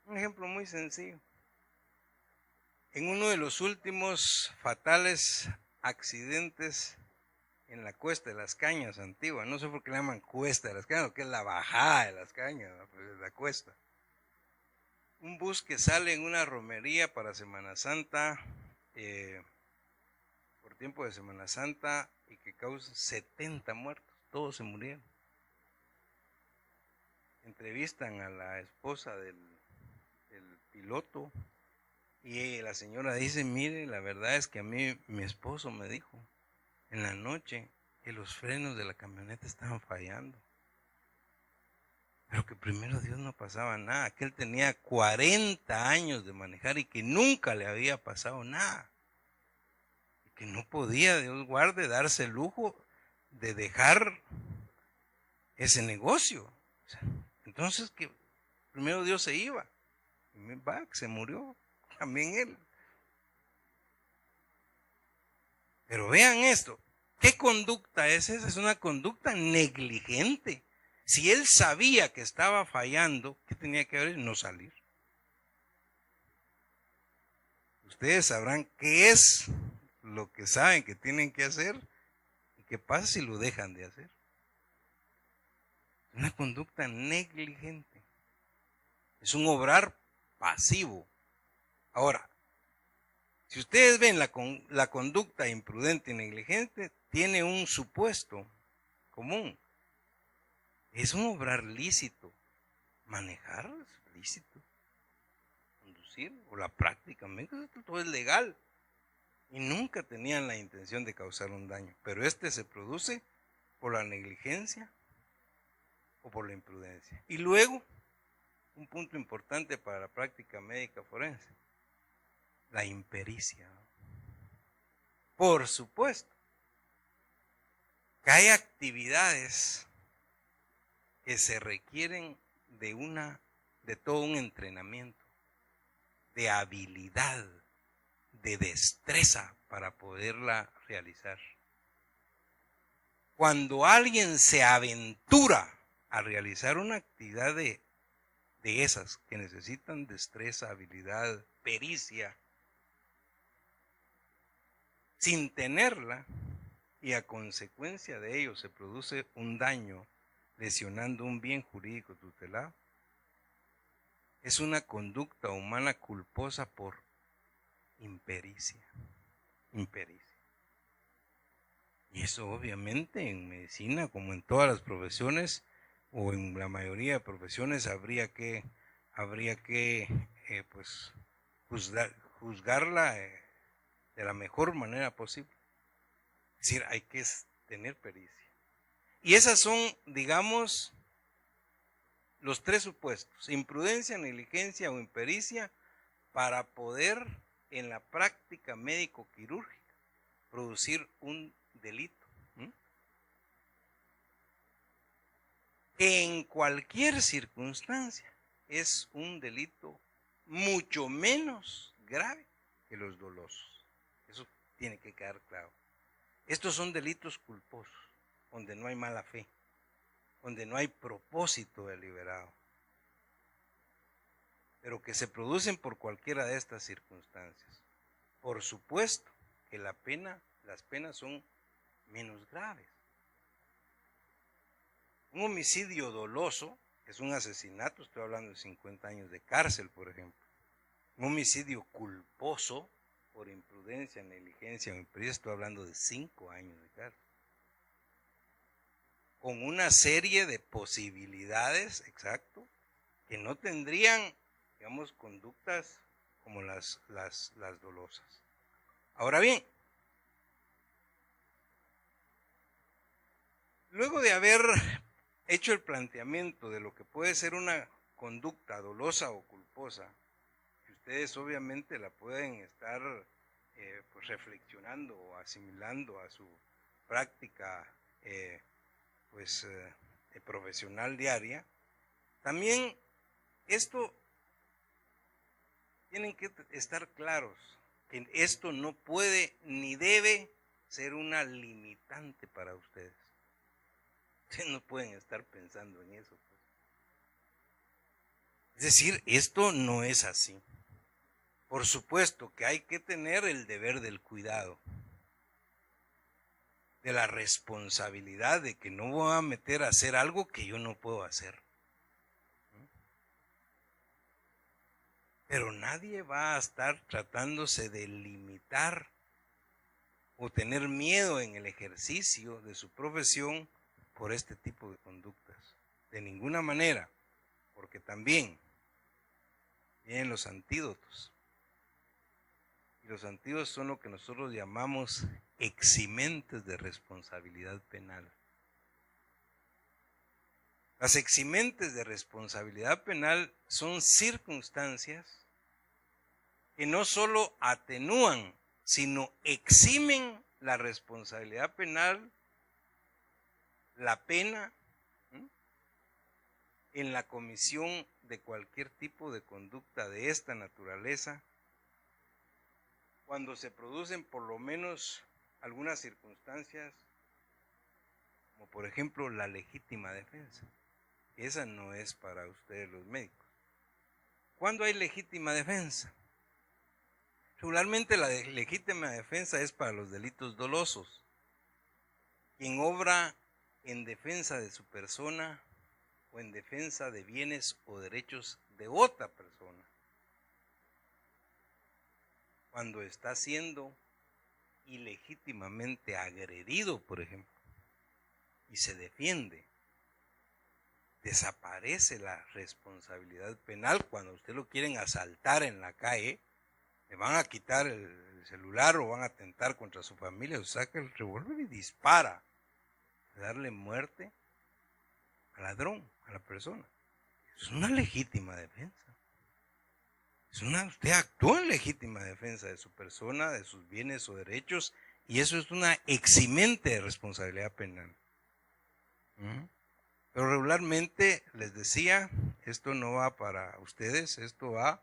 Un ejemplo muy sencillo. En uno de los últimos fatales accidentes en la Cuesta de las Cañas antigua, no sé por qué le llaman Cuesta de las Cañas, que es la bajada de las Cañas, pues la cuesta. un bus que sale en una romería para Semana Santa, por tiempo de Semana Santa, y que causa 70 muertos, todos se murieron. Entrevistan a la esposa del piloto y la señora dice, mire, la verdad es que a mí mi esposo me dijo en la noche que los frenos de la camioneta estaban fallando, pero que primero Dios no pasaba nada, que él tenía 40 años de manejar y que nunca le había pasado nada, y que no podía, Dios guarde, darse el lujo de dejar ese negocio. O sea, entonces que primero Dios se iba, y se murió también él. Pero vean esto, ¿qué conducta es esa? Es una conducta negligente. Si él sabía que estaba fallando, ¿qué tenía que hacer? No salir. Ustedes sabrán qué es lo que saben que tienen que hacer y qué pasa si lo dejan de hacer. Es una conducta negligente. Es un obrar pasivo. Ahora, si ustedes ven la conducta imprudente y negligente, tiene un supuesto común. Es un obrar lícito. Manejar es lícito. Conducir, o la práctica, todo es legal. Y nunca tenían la intención de causar un daño. Pero este se produce por la negligencia o por la imprudencia. Y luego, un punto importante para la práctica médica forense, la impericia. Por supuesto que hay actividades que se requieren de todo un entrenamiento, de habilidad, de destreza para poderla realizar. Cuando alguien se aventura a realizar una actividad de esas que necesitan destreza, habilidad, pericia, sin tenerla, y a consecuencia de ello se produce un daño lesionando un bien jurídico tutelado, es una conducta humana culposa por impericia. Y eso obviamente en medicina, como en todas las profesiones, o en la mayoría de profesiones, habría que pues juzgarla de la mejor manera posible. Es decir, hay que tener pericia. Y esas son, digamos, los tres supuestos: imprudencia, negligencia o impericia, para poder en la práctica médico-quirúrgica producir un delito. Que en cualquier circunstancia es un delito mucho menos grave que los dolosos. Eso tiene que quedar claro. Estos son delitos culposos, donde no hay mala fe, donde no hay propósito deliberado, pero que se producen por cualquiera de estas circunstancias. Por supuesto que las penas son menos graves. Un homicidio doloso, que es un asesinato, estoy hablando de 50 años de cárcel, por ejemplo. Un homicidio culposo, por imprudencia, negligencia o impericia, estoy hablando de 5 años de cárcel. Con una serie de posibilidades, exacto, que no tendrían, digamos, conductas como las dolosas. Ahora bien, luego de haber hecho el planteamiento de lo que puede ser una conducta dolosa o culposa, que ustedes obviamente la pueden estar pues reflexionando o asimilando a su práctica profesional diaria, también esto tienen que estar claros, que esto no puede ni debe ser una limitante para ustedes. Ustedes no pueden estar pensando en eso. Es decir, esto no es así. Por supuesto que hay que tener el deber del cuidado, de la responsabilidad de que no voy a meter a hacer algo que yo no puedo hacer. Pero nadie va a estar tratándose de limitar o tener miedo en el ejercicio de su profesión por este tipo de conductas. De ninguna manera, porque también vienen los antídotos. Y los antídotos son lo que nosotros llamamos eximentes de responsabilidad penal. Las eximentes de responsabilidad penal son circunstancias que no solo atenúan, sino eximen la responsabilidad penal, la pena, en la comisión de cualquier tipo de conducta de esta naturaleza, cuando se producen por lo menos algunas circunstancias, como por ejemplo la legítima defensa. Esa no es para ustedes los médicos. ¿Cuándo hay legítima defensa? Regularmente la legítima defensa es para los delitos dolosos. Quien obra en defensa de su persona o en defensa de bienes o derechos de otra persona. Cuando está siendo ilegítimamente agredido, por ejemplo, y se defiende, desaparece la responsabilidad penal. Cuando usted lo quieren asaltar en la calle, le van a quitar el celular o van a atentar contra su familia, o saca el revólver y dispara, darle muerte al ladrón, a la persona. Es una legítima defensa. Usted actúa en legítima defensa de su persona, de sus bienes o derechos, y eso es una eximente de responsabilidad penal. Pero regularmente, les decía, esto no va para ustedes, esto va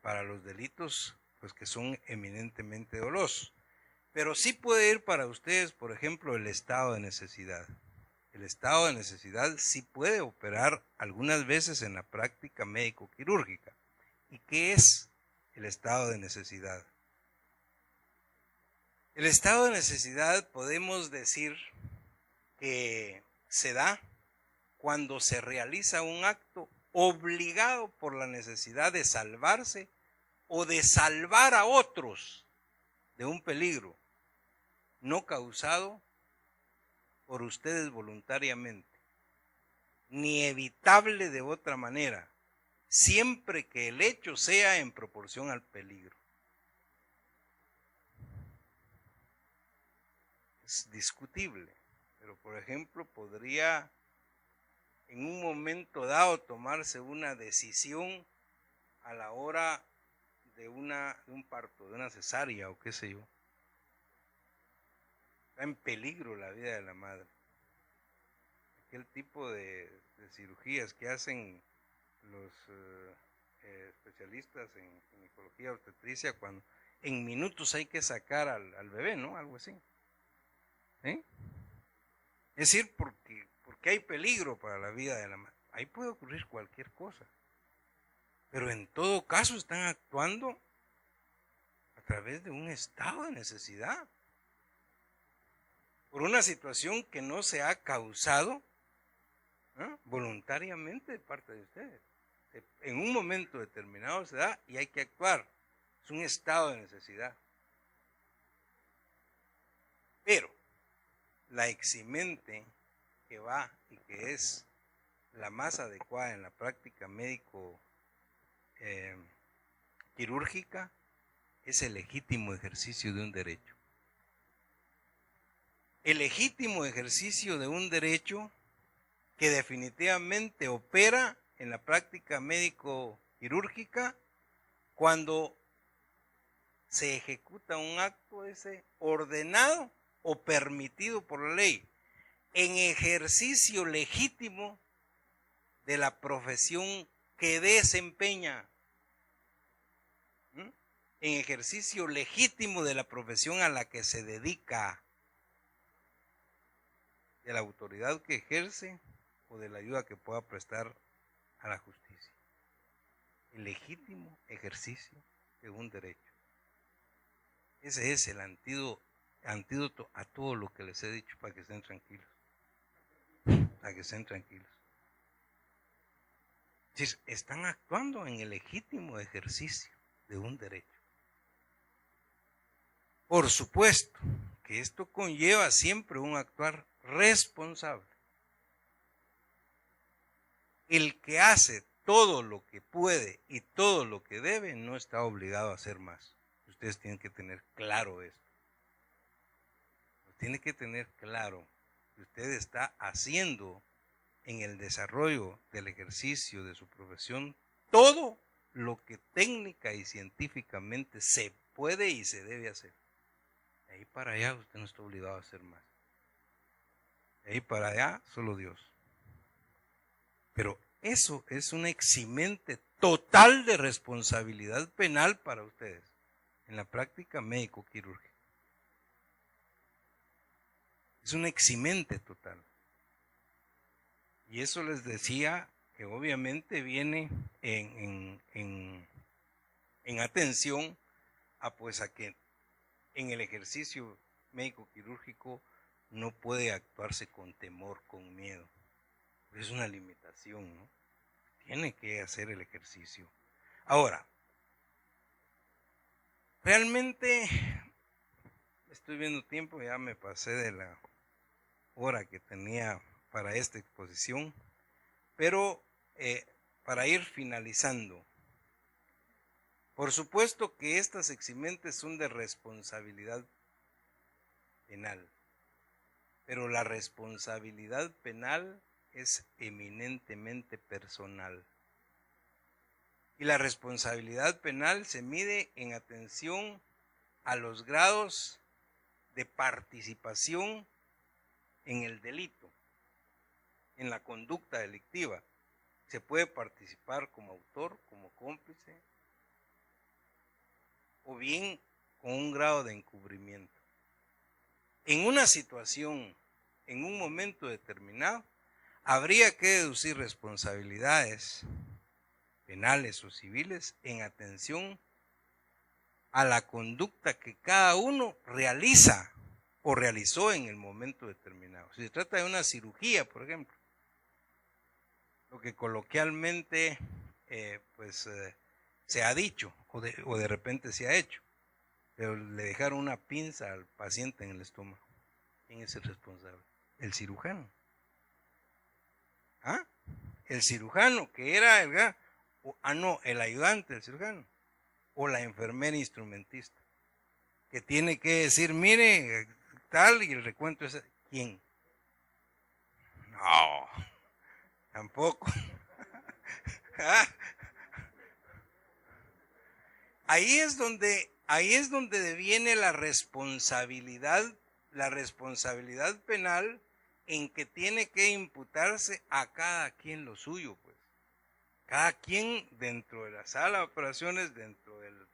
para los delitos pues, que son eminentemente dolosos. Pero sí puede ir para ustedes, por ejemplo, el estado de necesidad. El estado de necesidad sí puede operar algunas veces en la práctica médico-quirúrgica. ¿Y qué es el estado de necesidad? El estado de necesidad podemos decir que se da cuando se realiza un acto obligado por la necesidad de salvarse o de salvar a otros de un peligro no causado por ustedes voluntariamente, ni evitable de otra manera, siempre que el hecho sea en proporción al peligro. Es discutible, pero por ejemplo podría en un momento dado tomarse una decisión a la hora de un parto, de una cesárea o qué sé yo. Está en peligro la vida de la madre. Aquel tipo de cirugías que hacen los especialistas en ginecología obstetricia cuando en minutos hay que sacar al bebé, ¿no? Algo así. ¿Sí? Es decir, porque hay peligro para la vida de la madre. Ahí puede ocurrir cualquier cosa. Pero en todo caso están actuando a través de un estado de necesidad. Por una situación que no se ha causado voluntariamente de parte de ustedes. En un momento determinado se da y hay que actuar. Es un estado de necesidad. Pero la eximente que va y que es la más adecuada en la práctica médico quirúrgica es el legítimo ejercicio de un derecho. El legítimo ejercicio de un derecho que definitivamente opera en la práctica médico quirúrgica cuando se ejecuta un acto ese ordenado o permitido por la ley en ejercicio legítimo de la profesión que desempeña, en ejercicio legítimo de la profesión a la que se dedica, de la autoridad que ejerce o de la ayuda que pueda prestar a la justicia. El legítimo ejercicio de un derecho. Ese es el antídoto a todo lo que les he dicho para que estén tranquilos. Para que estén tranquilos. Es decir, están actuando en el legítimo ejercicio de un derecho. Por supuesto que esto conlleva siempre un actuar responsable. El que hace todo lo que puede y todo lo que debe no está obligado a hacer más. Ustedes tienen que tener claro esto. Tienen que tener claro que usted está haciendo en el desarrollo del ejercicio de su profesión todo lo que técnica y científicamente se puede y se debe hacer. De ahí para allá usted no está obligado a hacer más. De ahí para allá solo Dios. Pero eso es un eximente total de responsabilidad penal para ustedes en la práctica médico-quirúrgica. Es un eximente total. Y eso les decía que obviamente viene en atención a que en el ejercicio médico-quirúrgico no puede actuarse con temor, con miedo. Es una limitación, ¿no? Tiene que hacer el ejercicio. Ahora, realmente estoy viendo tiempo, ya me pasé de la hora que tenía para esta exposición, pero para ir finalizando, por supuesto que estas eximentes son de responsabilidad penal, pero la responsabilidad penal es eminentemente personal. Y la responsabilidad penal se mide en atención a los grados de participación en el delito, en la conducta delictiva. Se puede participar como autor, como cómplice, o bien con un grado de encubrimiento. En una situación, en un momento determinado, habría que deducir responsabilidades penales o civiles en atención a la conducta que cada uno realiza o realizó en el momento determinado. Si se trata de una cirugía, por ejemplo, lo que coloquialmente se ha dicho o de repente se ha hecho, pero le dejaron una pinza al paciente en el estómago. ¿Quién es el responsable? El cirujano. ¿Ah? El cirujano, que era el ayudante del cirujano, o la enfermera instrumentista, que tiene que decir, mire, tal, y el recuento es, ¿quién? No, tampoco. ¿Ah? Ahí es donde deviene la responsabilidad penal, en que tiene que imputarse a cada quien lo suyo, pues. Cada quien dentro de la sala de operaciones, dentro del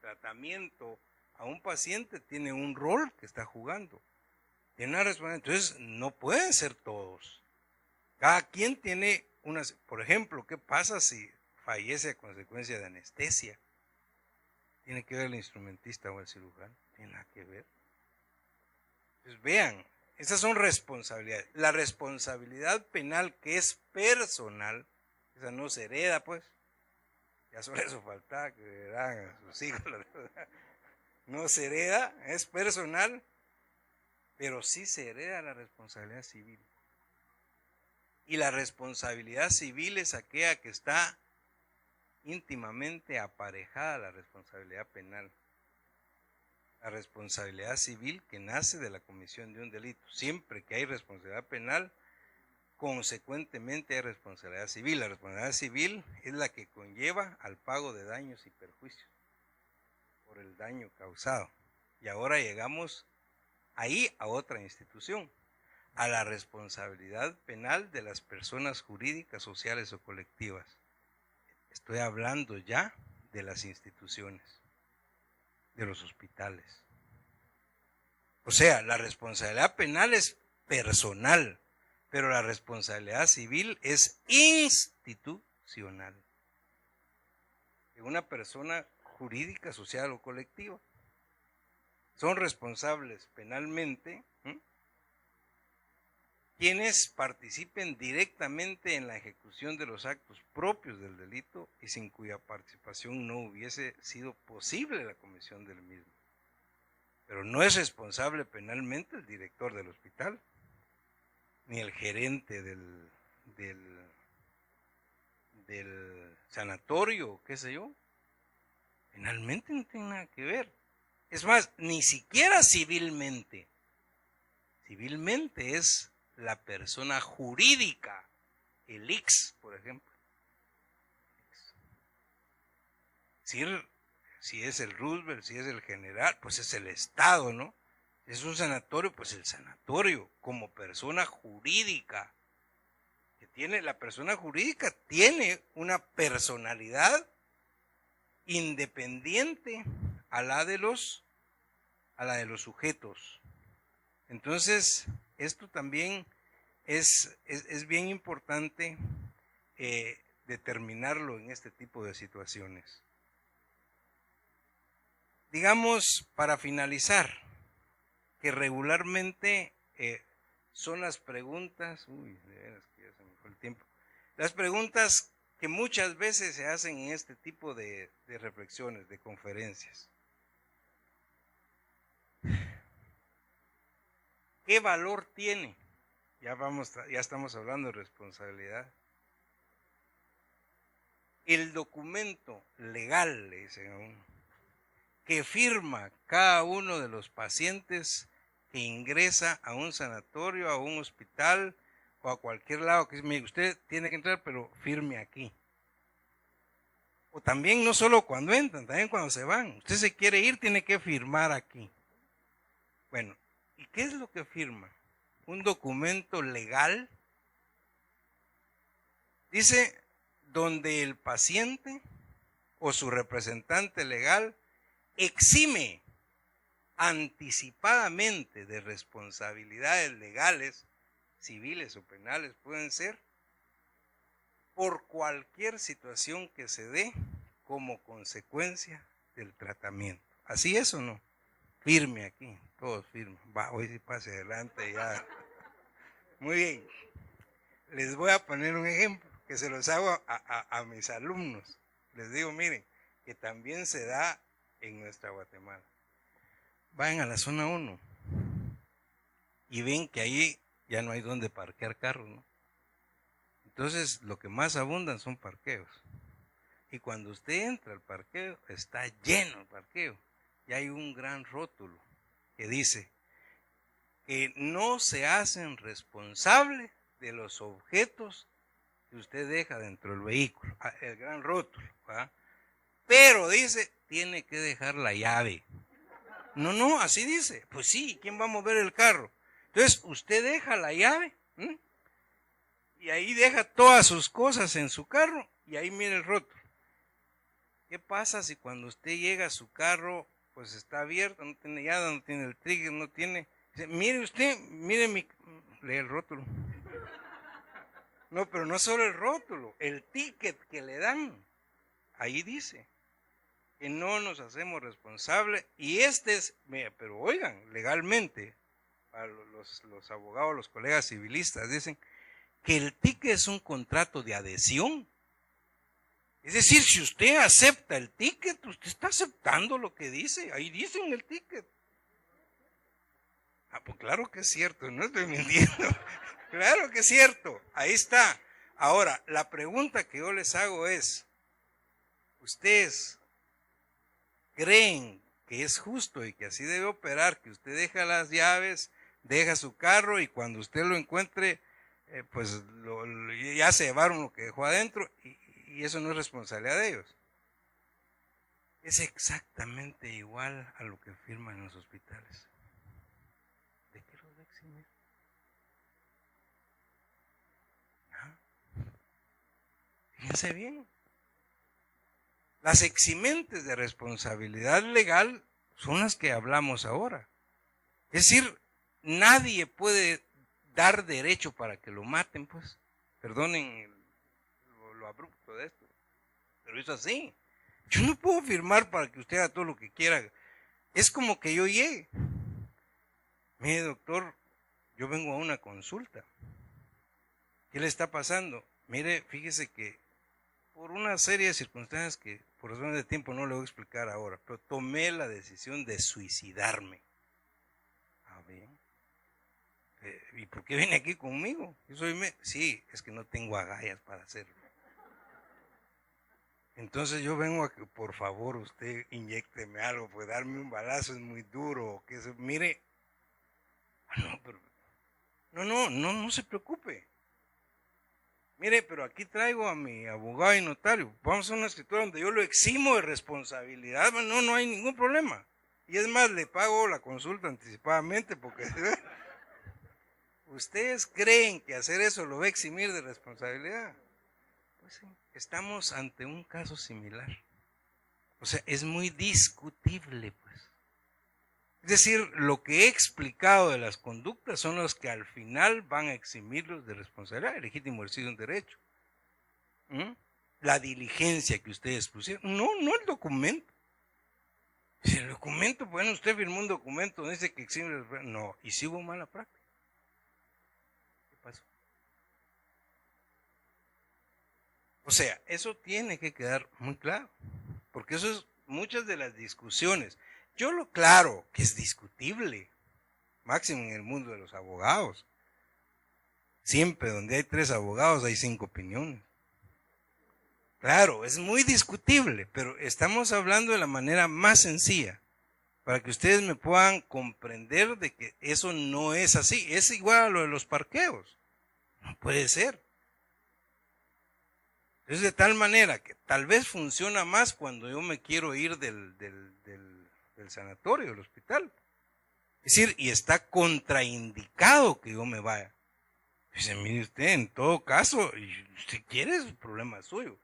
tratamiento a un paciente, tiene un rol que está jugando. Tiene una responsabilidad. Entonces, no pueden ser todos. Cada quien tiene por ejemplo, ¿qué pasa si fallece a consecuencia de anestesia? ¿Tiene que ver el instrumentista o el cirujano? Tiene nada que ver. Entonces, vean, esas son responsabilidades. La responsabilidad penal, que es personal, esa no se hereda, pues. Ya solo eso faltaba, que heredaran a sus hijos. No se hereda, es personal, pero sí se hereda la responsabilidad civil. Y la responsabilidad civil es aquella que está íntimamente aparejada a la responsabilidad penal. La responsabilidad civil que nace de la comisión de un delito. Siempre que hay responsabilidad penal, consecuentemente hay responsabilidad civil. La responsabilidad civil es la que conlleva al pago de daños y perjuicios por el daño causado. Y ahora llegamos ahí a otra institución, a la responsabilidad penal de las personas jurídicas, sociales o colectivas. Estoy hablando ya de las instituciones, de los hospitales. O sea, la responsabilidad penal es personal, pero la responsabilidad civil es institucional. De una persona jurídica, social o colectiva. Son responsables penalmente quienes participen directamente en la ejecución de los actos propios del delito y sin cuya participación no hubiese sido posible la comisión del mismo. Pero no es responsable penalmente el director del hospital, ni el gerente del sanatorio, qué sé yo. Penalmente no tiene nada que ver. Es más, ni siquiera civilmente. Civilmente es la persona jurídica, el IX, por ejemplo. Si es el Roosevelt, si es el general, pues es el Estado, ¿no? Si es un sanatorio, pues el sanatorio, como persona jurídica. La persona jurídica tiene una personalidad independiente a la de los sujetos. Entonces, esto también es bien importante determinarlo en este tipo de situaciones. Digamos, para finalizar, que regularmente son las preguntas, de veras que ya se me fue el tiempo, las preguntas que muchas veces se hacen en este tipo de reflexiones, de conferencias. ¿Qué valor tiene? Ya estamos hablando de responsabilidad. El documento legal, le dicen a uno, que firma cada uno de los pacientes que ingresa a un sanatorio, a un hospital o a cualquier lado, que dice, mire, usted tiene que entrar, pero firme aquí. O también no solo cuando entran, también cuando se van. Usted se quiere ir, tiene que firmar aquí. Bueno, ¿y qué es lo que firma? Un documento legal. Dice, donde el paciente o su representante legal exime anticipadamente de responsabilidades legales, civiles o penales pueden ser, por cualquier situación que se dé como consecuencia del tratamiento. ¿Así es o no? Firme aquí, todos firmes. Va, hoy sí pase adelante ya. Muy bien. Les voy a poner un ejemplo que se los hago a mis alumnos. Les digo, miren, que también se da en nuestra Guatemala. Vayan a la zona 1 y ven que ahí ya no hay donde parquear carros, ¿no? Entonces, lo que más abundan son parqueos. Y cuando usted entra al parqueo, está lleno el parqueo. Y hay un gran rótulo que dice que no se hacen responsables de los objetos que usted deja dentro del vehículo. El gran rótulo, ¿verdad? Pero dice, tiene que dejar la llave. No, así dice. Pues sí, ¿quién va a mover el carro? Entonces, usted deja la llave, ¿m? Y ahí deja todas sus cosas en su carro y ahí mira el rótulo. ¿Qué pasa si cuando usted llega a su carro, pues está abierto, no tiene llave, no tiene el trigger, no tiene... Dice, mire usted, lee el rótulo. No, pero no solo el rótulo, el ticket que le dan. Ahí dice que no nos hacemos responsables y pero oigan, legalmente, para los abogados, los colegas civilistas dicen que el ticket es un contrato de adhesión. Es decir, si usted acepta el ticket, usted está aceptando lo que dice, ahí dice en el ticket. Pues claro que es cierto, no estoy mintiendo. Claro que es cierto, ahí está. Ahora, la pregunta que yo les hago es, ¿ustedes creen que es justo y que así debe operar, que usted deja las llaves, deja su carro y cuando usted lo encuentre, pues ya se llevaron lo que dejó adentro y eso no es responsabilidad de ellos? Es exactamente igual a lo que firman en los hospitales. ¿De qué los va a eximir? Fíjense bien. Las eximentes de responsabilidad legal son las que hablamos ahora. Es decir, nadie puede dar derecho para que lo maten, pues. Perdonen lo abrupto de esto, pero es así. Yo no puedo firmar para que usted haga todo lo que quiera. Es como que yo llegue. Mire, doctor, yo vengo a una consulta. ¿Qué le está pasando? Mire, fíjese que por una serie de circunstancias que por razones de tiempo no le voy a explicar ahora, pero tomé la decisión de suicidarme. Ah, bien. ¿Y por qué viene aquí conmigo? Sí, es que no tengo agallas para hacerlo. Entonces yo vengo a que por favor usted inyécteme algo, pues darme un balazo es muy duro. Mire, no se preocupe. Mire, pero aquí traigo a mi abogado y notario. Vamos a hacer una escritura donde yo lo eximo de responsabilidad. No hay ningún problema. Y es más, le pago la consulta anticipadamente porque ¿ustedes creen que hacer eso lo va a eximir de responsabilidad? Pues sí, estamos ante un caso similar. O sea, es muy discutible, pues. Es decir, lo que he explicado de las conductas son los que al final van a eximirlos de responsabilidad. El legítimo ejercicio de un derecho. La diligencia que ustedes pusieron. No el documento. Si el documento, bueno, usted firmó un documento donde dice que exime. No, y si hubo mala práctica. ¿Qué pasó? O sea, eso tiene que quedar muy claro. Porque eso es muchas de las discusiones. Claro que es discutible, máximo en el mundo de los abogados. Siempre donde hay 3 abogados hay 5 opiniones. Claro, es muy discutible, pero estamos hablando de la manera más sencilla, para que ustedes me puedan comprender de que eso no es así. Es igual a lo de los parqueos. No puede ser. Es de tal manera que tal vez funciona más cuando yo me quiero ir del sanatorio, del hospital. Es decir, y está contraindicado que yo me vaya. Dice, mire usted, en todo caso, si quiere, el problema es suyo.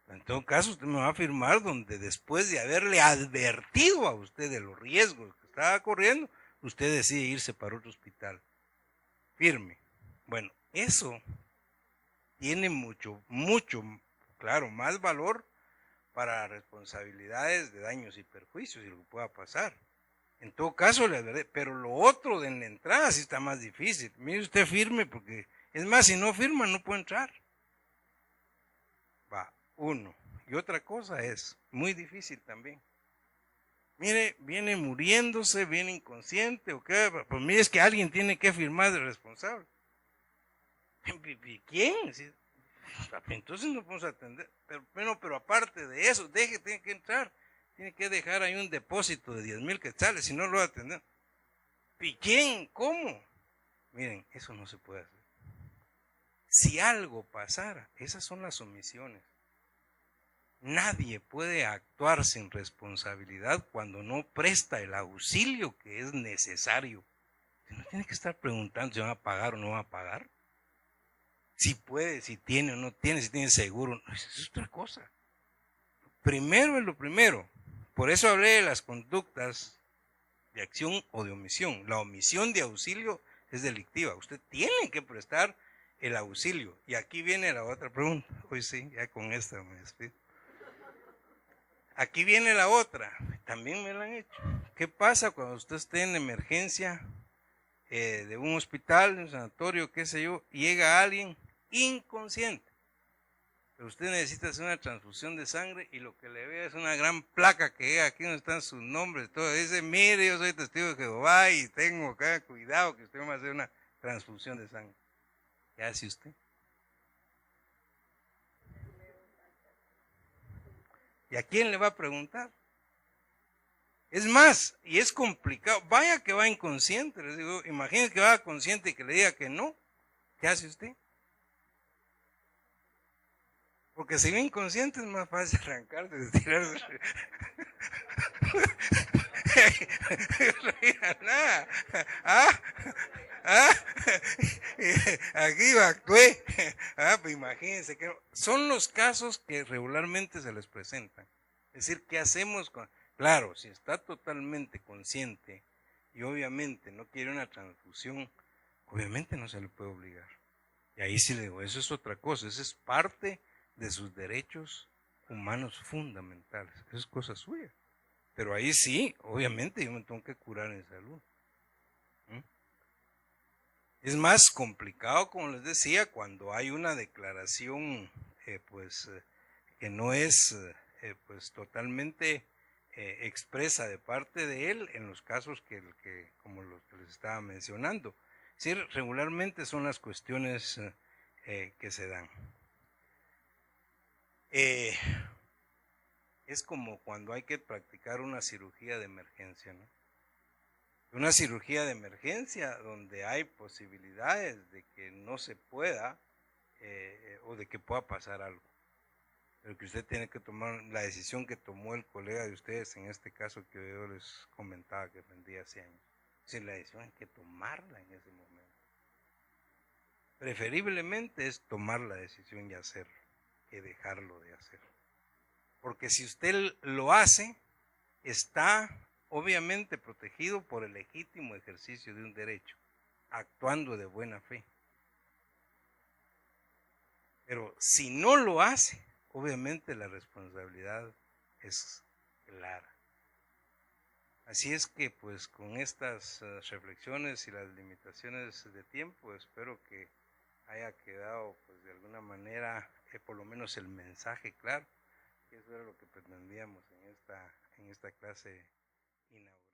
En todo caso, usted me va a firmar donde después de haberle advertido a usted de los riesgos que estaba corriendo, usted decide irse para otro hospital. Firme. Bueno, eso tiene mucho, claro, más valor para responsabilidades de daños y perjuicios y lo que pueda pasar. En todo caso, le advertí, pero lo otro de la entrada sí está más difícil. Mire usted firme porque, es más, si no firma no puede entrar. Va, uno. Y otra cosa es, muy difícil también. Mire, viene muriéndose, viene inconsciente, o qué, pues mire, es que alguien tiene que firmar de responsable. ¿Quién? Entonces no podemos atender. Pero aparte de eso, tiene que entrar. Tiene que dejar ahí un depósito de 10,000 quetzales, si no lo va a atender. ¿Y quién? ¿Cómo? Miren, eso no se puede hacer. Si algo pasara, esas son las omisiones. Nadie puede actuar sin responsabilidad cuando no presta el auxilio que es necesario. No tiene que estar preguntando si van a pagar o no van a pagar. Si puede, si tiene o no tiene, si tiene seguro. No, eso es otra cosa. Primero es lo primero. Por eso hablé de las conductas de acción o de omisión. La omisión de auxilio es delictiva. Usted tiene que prestar el auxilio. Y aquí viene la otra pregunta. Hoy sí, ya con esta me despido. Aquí viene la otra. También me la han hecho. ¿Qué pasa cuando usted esté en emergencia de un hospital, de un sanatorio, qué sé yo, y llega alguien inconsciente? Pero usted necesita hacer una transfusión de sangre y lo que le vea es una gran placa que llega aquí donde están sus nombres, todo. Dice, mire, yo soy testigo de Jehová y tengo acá cuidado que usted me va a hacer una transfusión de sangre. ¿Qué hace usted? ¿Y a quién le va a preguntar? Es más, y es complicado, vaya que va inconsciente, les digo, imagínese que va consciente y que le diga que no. ¿Qué hace usted? Porque si va inconsciente es más fácil arrancarse, de tirarse. Aquí actué. Pues imagínense que son los casos que regularmente se les presentan. Es decir, ¿qué hacemos con? Claro, si está totalmente consciente y obviamente no quiere una transfusión, obviamente no se le puede obligar. Y ahí sí le digo, eso es otra cosa, eso es parte de sus derechos humanos fundamentales, eso es cosa suya. Pero ahí sí, obviamente yo me tengo que curar en salud. Es más complicado, como les decía, cuando hay una declaración que no es pues totalmente expresa de parte de él en los casos como los que les estaba mencionando. Es decir, regularmente son las cuestiones que se dan. Es como cuando hay que practicar una cirugía de emergencia, ¿no? Una cirugía de emergencia donde hay posibilidades de que no se pueda o de que pueda pasar algo. Pero que usted tiene que tomar la decisión que tomó el colega de ustedes, en este caso que yo les comentaba que vendía hace años. Es decir, la decisión hay que tomarla en ese momento. Preferiblemente es tomar la decisión y hacerlo, que dejarlo de hacer. Porque si usted lo hace, está obviamente protegido por el legítimo ejercicio de un derecho, actuando de buena fe. Pero si no lo hace, obviamente la responsabilidad es clara. Así es que pues con estas reflexiones y las limitaciones de tiempo, espero que haya quedado pues de alguna manera por lo menos el mensaje claro, que eso era lo que pretendíamos en esta clase inaugural.